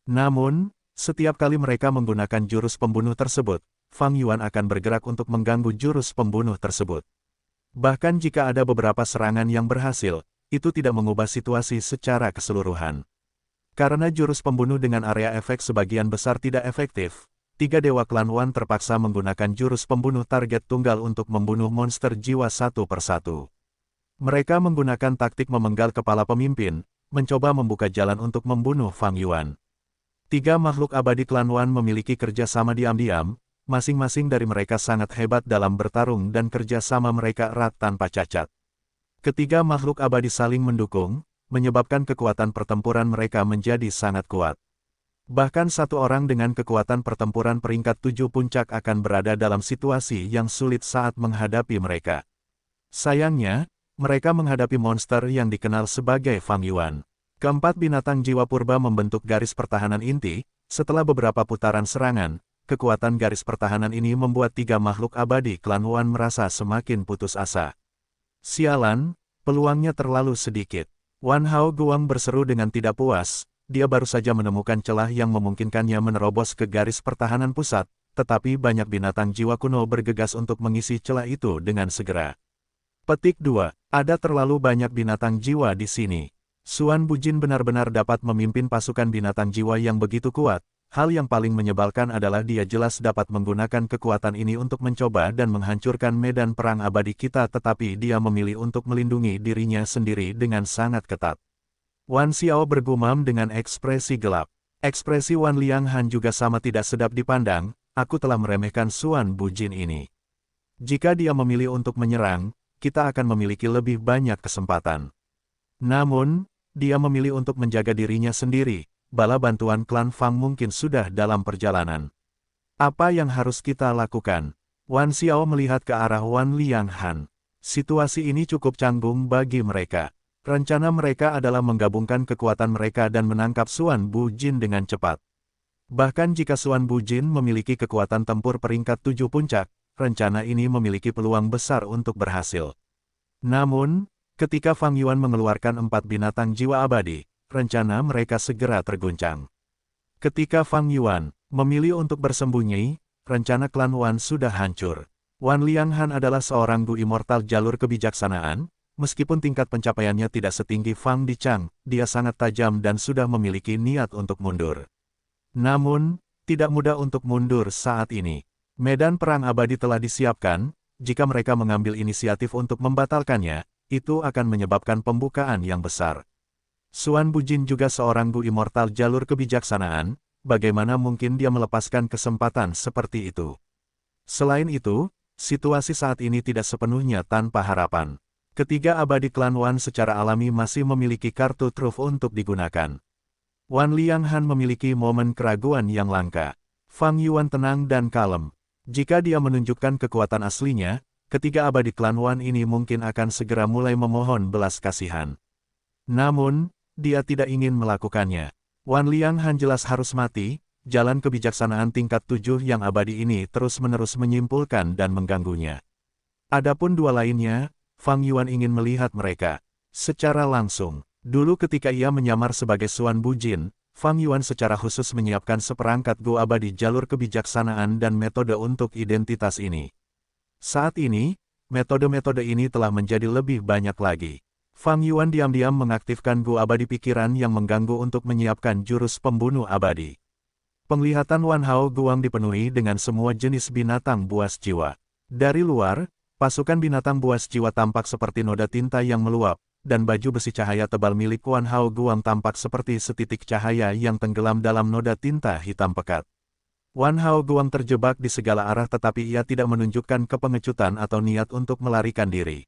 Namun, setiap kali mereka menggunakan jurus pembunuh tersebut, Fang Yuan akan bergerak untuk mengganggu jurus pembunuh tersebut. Bahkan jika ada beberapa serangan yang berhasil, itu tidak mengubah situasi secara keseluruhan. Karena jurus pembunuh dengan area efek sebagian besar tidak efektif, tiga dewa klan Wan terpaksa menggunakan jurus pembunuh target tunggal untuk membunuh monster jiwa satu persatu. Mereka menggunakan taktik memenggal kepala pemimpin, mencoba membuka jalan untuk membunuh Fang Yuan. Tiga makhluk abadi klan Wan memiliki kerjasama diam-diam, masing-masing dari mereka sangat hebat dalam bertarung dan kerjasama mereka erat tanpa cacat. Ketiga makhluk abadi saling mendukung, menyebabkan kekuatan pertempuran mereka menjadi sangat kuat. Bahkan satu orang dengan kekuatan pertempuran peringkat 7 puncak akan berada dalam situasi yang sulit saat menghadapi mereka. Sayangnya, mereka menghadapi monster yang dikenal sebagai Fang Yuan. Keempat binatang jiwa purba membentuk garis pertahanan inti. Setelah beberapa putaran serangan, kekuatan garis pertahanan ini membuat tiga makhluk abadi klan Wan merasa semakin putus asa. Sialan, peluangnya terlalu sedikit. Wan Hao Guang berseru dengan tidak puas, dia baru saja menemukan celah yang memungkinkannya menerobos ke garis pertahanan pusat, tetapi banyak binatang jiwa kuno bergegas untuk mengisi celah itu dengan segera. Petik 2. Ada terlalu banyak binatang jiwa di sini. Suan Bujin benar-benar dapat memimpin pasukan binatang jiwa yang begitu kuat. Hal yang paling menyebalkan adalah dia jelas dapat menggunakan kekuatan ini untuk mencoba dan menghancurkan medan perang abadi kita, tetapi dia memilih untuk melindungi dirinya sendiri dengan sangat ketat. Wan Xiao bergumam dengan ekspresi gelap. Ekspresi Wan Lianghan juga sama tidak sedap dipandang, aku telah meremehkan Suan Bujin ini. Jika dia memilih untuk menyerang, kita akan memiliki lebih banyak kesempatan. Namun, dia memilih untuk menjaga dirinya sendiri. Bala bantuan klan Fang mungkin sudah dalam perjalanan. Apa yang harus kita lakukan? Wan Xiao melihat ke arah Wan Lianghan. Situasi ini cukup canggung bagi mereka. Rencana mereka adalah menggabungkan kekuatan mereka dan menangkap Xuan Bujin dengan cepat. Bahkan jika Xuan Bujin memiliki kekuatan tempur peringkat 7 puncak, rencana ini memiliki peluang besar untuk berhasil. Namun, ketika Fang Yuan mengeluarkan 4 binatang jiwa abadi, rencana mereka segera terguncang. Ketika Fang Yuan memilih untuk bersembunyi, rencana klan Wan sudah hancur. Wan Lianghan adalah seorang Gu immortal jalur kebijaksanaan, meskipun tingkat pencapaiannya tidak setinggi Fang Dichang, dia sangat tajam dan sudah memiliki niat untuk mundur. Namun, tidak mudah untuk mundur saat ini. Medan perang abadi telah disiapkan, jika mereka mengambil inisiatif untuk membatalkannya, itu akan menyebabkan pembukaan yang besar. Xuan Bujin juga seorang Gu immortal jalur kebijaksanaan, bagaimana mungkin dia melepaskan kesempatan seperti itu? Selain itu, situasi saat ini tidak sepenuhnya tanpa harapan. Ketiga abadi klan Wan secara alami masih memiliki kartu truf untuk digunakan. Wan Lianghan memiliki momen keraguan yang langka. Fang Yuan tenang dan kalem. Jika dia menunjukkan kekuatan aslinya, ketiga abadi klan Wan ini mungkin akan segera mulai memohon belas kasihan. Namun, dia tidak ingin melakukannya. Wan Lianghan jelas harus mati, jalan kebijaksanaan tingkat 7 yang abadi ini terus-menerus menyimpulkan dan mengganggunya. Adapun dua lainnya, Fang Yuan ingin melihat mereka secara langsung. Dulu ketika ia menyamar sebagai Xuan Bujin, Fang Yuan secara khusus menyiapkan seperangkat Gu abadi jalur kebijaksanaan dan metode untuk identitas ini. Saat ini, metode-metode ini telah menjadi lebih banyak lagi. Fang Yuan diam-diam mengaktifkan Gu abadi pikiran yang mengganggu untuk menyiapkan jurus pembunuh abadi. Penglihatan Wan Hao Guang dipenuhi dengan semua jenis binatang buas jiwa. Dari luar, pasukan binatang buas jiwa tampak seperti noda tinta yang meluap, dan baju besi cahaya tebal milik Wan Hao Guang tampak seperti setitik cahaya yang tenggelam dalam noda tinta hitam pekat. Wan Hao Guang terjebak di segala arah tetapi ia tidak menunjukkan kepengecutan atau niat untuk melarikan diri.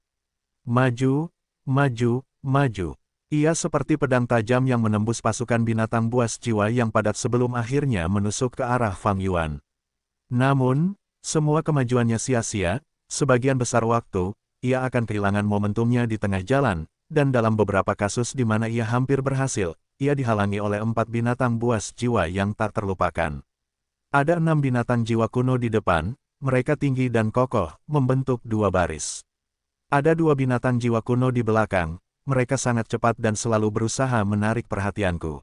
Maju. Maju, maju. Ia seperti pedang tajam yang menembus pasukan binatang buas jiwa yang padat sebelum akhirnya menusuk ke arah Fang Yuan. Namun, semua kemajuannya sia-sia, sebagian besar waktu, ia akan kehilangan momentumnya di tengah jalan, dan dalam beberapa kasus di mana ia hampir berhasil, ia dihalangi oleh 4 binatang buas jiwa yang tak terlupakan. Ada 6 binatang jiwa kuno di depan, mereka tinggi dan kokoh, membentuk 2 baris. Ada 2 binatang jiwa kuno di belakang, mereka sangat cepat dan selalu berusaha menarik perhatianku.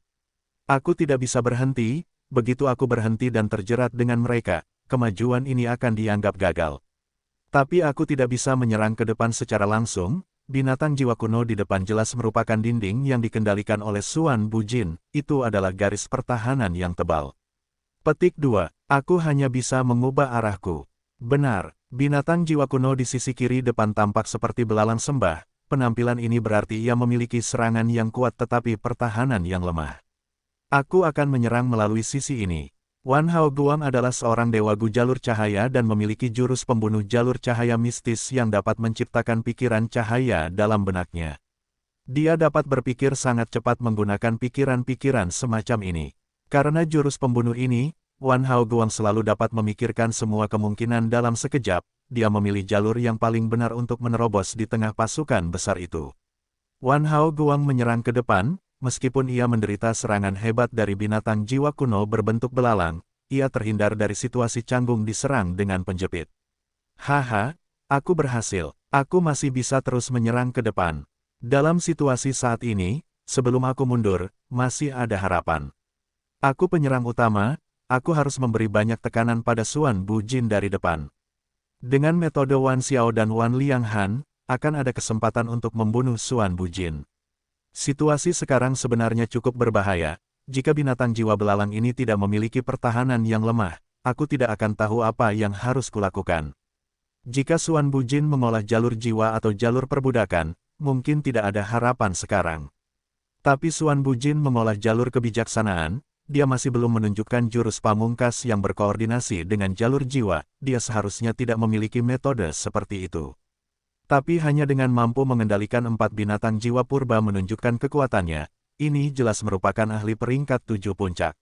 Aku tidak bisa berhenti, begitu aku berhenti dan terjerat dengan mereka, kemajuan ini akan dianggap gagal. Tapi aku tidak bisa menyerang ke depan secara langsung, binatang jiwa kuno di depan jelas merupakan dinding yang dikendalikan oleh Xuan Bujin, itu adalah garis pertahanan yang tebal. Petik 2, aku hanya bisa mengubah arahku. Benar. Binatang jiwa kuno di sisi kiri depan tampak seperti belalang sembah, penampilan ini berarti ia memiliki serangan yang kuat tetapi pertahanan yang lemah. Aku akan menyerang melalui sisi ini. Wan Hao Guang adalah seorang dewa Gu jalur cahaya dan memiliki jurus pembunuh jalur cahaya mistis yang dapat menciptakan pikiran cahaya dalam benaknya. Dia dapat berpikir sangat cepat menggunakan pikiran-pikiran semacam ini. Karena jurus pembunuh ini, Wan Hao Guang selalu dapat memikirkan semua kemungkinan dalam sekejap, dia memilih jalur yang paling benar untuk menerobos di tengah pasukan besar itu. Wan Hao Guang menyerang ke depan, meskipun ia menderita serangan hebat dari binatang jiwa kuno berbentuk belalang, ia terhindar dari situasi canggung diserang dengan penjepit. Haha, aku berhasil, aku masih bisa terus menyerang ke depan. Dalam situasi saat ini, sebelum aku mundur, masih ada harapan. Aku penyerang utama, aku harus memberi banyak tekanan pada Xuan Bujin dari depan. Dengan metode Wan Xiao dan Wan Lianghan, akan ada kesempatan untuk membunuh Xuan Bujin. Situasi sekarang sebenarnya cukup berbahaya, jika binatang jiwa belalang ini tidak memiliki pertahanan yang lemah, aku tidak akan tahu apa yang harus kulakukan. Jika Xuan Bujin mengolah jalur jiwa atau jalur perbudakan, mungkin tidak ada harapan sekarang. Tapi Xuan Bujin mengolah jalur kebijaksanaan, dia masih belum menunjukkan jurus pamungkas yang berkoordinasi dengan jalur jiwa, dia seharusnya tidak memiliki metode seperti itu. Tapi hanya dengan mampu mengendalikan 4 binatang jiwa purba menunjukkan kekuatannya, ini jelas merupakan ahli peringkat 7 puncak.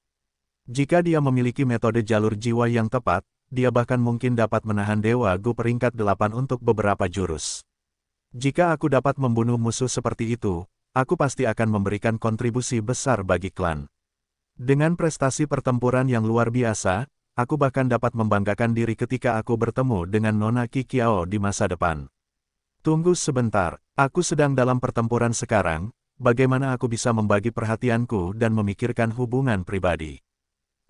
Jika dia memiliki metode jalur jiwa yang tepat, dia bahkan mungkin dapat menahan Dewa Gu peringkat 8 untuk beberapa jurus. Jika aku dapat membunuh musuh seperti itu, aku pasti akan memberikan kontribusi besar bagi klan. Dengan prestasi pertempuran yang luar biasa, aku bahkan dapat membanggakan diri ketika aku bertemu dengan Nona Qiqiao di masa depan. Tunggu sebentar, aku sedang dalam pertempuran sekarang, bagaimana aku bisa membagi perhatianku dan memikirkan hubungan pribadi?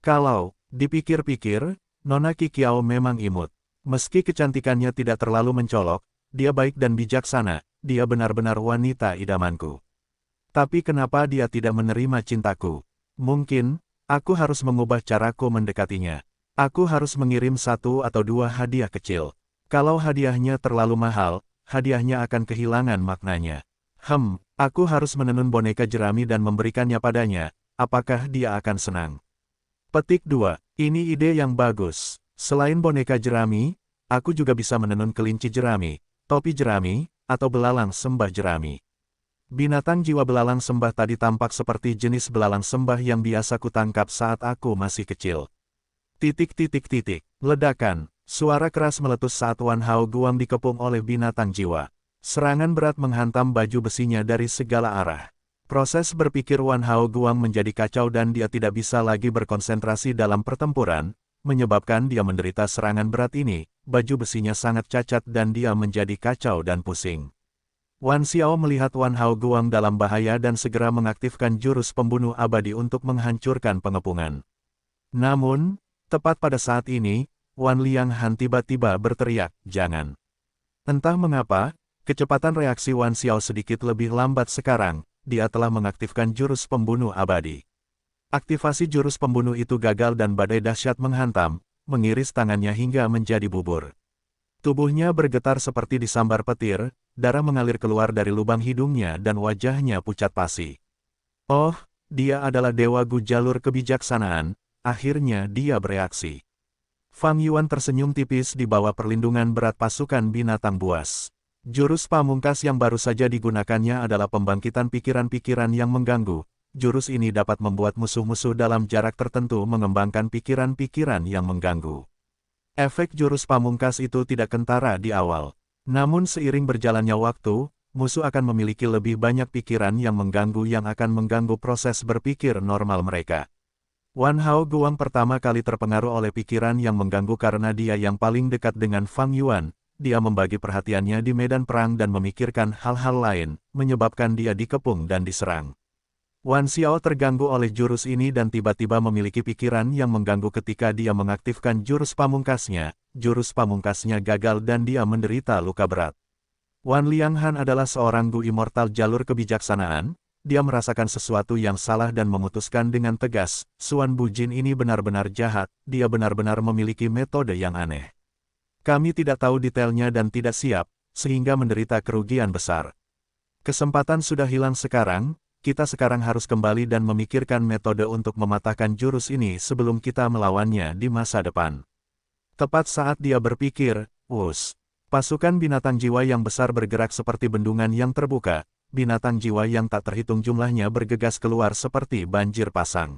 Kalau dipikir-pikir, Nona Qiqiao memang imut. Meski kecantikannya tidak terlalu mencolok, dia baik dan bijaksana, dia benar-benar wanita idamanku. Tapi kenapa dia tidak menerima cintaku? Mungkin, aku harus mengubah caraku mendekatinya. Aku harus mengirim 1 atau 2 hadiah kecil. Kalau hadiahnya terlalu mahal, hadiahnya akan kehilangan maknanya. Aku harus menenun boneka jerami dan memberikannya padanya, apakah dia akan senang? Petik 2. Ini ide yang bagus. Selain boneka jerami, aku juga bisa menenun kelinci jerami, topi jerami, atau belalang sembah jerami. Binatang jiwa belalang sembah tadi tampak seperti jenis belalang sembah yang biasa kutangkap saat aku masih kecil. Ledakan. Suara keras meletus saat Wan Hao Guang dikepung oleh binatang jiwa. Serangan berat menghantam baju besinya dari segala arah. Proses berpikir Wan Hao Guang menjadi kacau dan dia tidak bisa lagi berkonsentrasi dalam pertempuran, menyebabkan dia menderita serangan berat ini. Baju besinya sangat cacat dan dia menjadi kacau dan pusing. Wan Xiao melihat Wan Hao Guang dalam bahaya dan segera mengaktifkan jurus pembunuh abadi untuk menghancurkan pengepungan. Namun, tepat pada saat ini, Wan Lianghan tiba-tiba berteriak, "Jangan!" Entah mengapa, kecepatan reaksi Wan Xiao sedikit lebih lambat sekarang, dia telah mengaktifkan jurus pembunuh abadi. Aktivasi jurus pembunuh itu gagal dan badai dahsyat menghantam, mengiris tangannya hingga menjadi bubur. Tubuhnya bergetar seperti disambar petir, darah mengalir keluar dari lubang hidungnya dan wajahnya pucat pasi. Oh, dia adalah Dewa Gu jalur kebijaksanaan, akhirnya dia bereaksi. Fang Yuan tersenyum tipis di bawah perlindungan berat pasukan binatang buas. Jurus pamungkas yang baru saja digunakannya adalah pembangkitan pikiran-pikiran yang mengganggu. Jurus ini dapat membuat musuh-musuh dalam jarak tertentu mengembangkan pikiran-pikiran yang mengganggu. Efek jurus pamungkas itu tidak kentara di awal. Namun seiring berjalannya waktu, musuh akan memiliki lebih banyak pikiran yang akan mengganggu proses berpikir normal mereka. Wan Hao Guang pertama kali terpengaruh oleh pikiran yang mengganggu karena dia yang paling dekat dengan Fang Yuan. Dia membagi perhatiannya di medan perang dan memikirkan hal-hal lain, menyebabkan dia dikepung dan diserang. Wan Xiao terganggu oleh jurus ini dan tiba-tiba memiliki pikiran yang mengganggu ketika dia mengaktifkan jurus pamungkasnya. Jurus pamungkasnya gagal dan dia menderita luka berat. Wan Lianghan adalah seorang Gu immortal jalur kebijaksanaan. Dia merasakan sesuatu yang salah dan memutuskan dengan tegas, Suan Bujin ini benar-benar jahat, dia benar-benar memiliki metode yang aneh. Kami tidak tahu detailnya dan tidak siap, sehingga menderita kerugian besar. Kesempatan sudah hilang sekarang, kita sekarang harus kembali dan memikirkan metode untuk mematahkan jurus ini sebelum kita melawannya di masa depan. Tepat saat dia berpikir, pasukan binatang jiwa yang besar bergerak seperti bendungan yang terbuka. Binatang jiwa yang tak terhitung jumlahnya bergegas keluar seperti banjir pasang.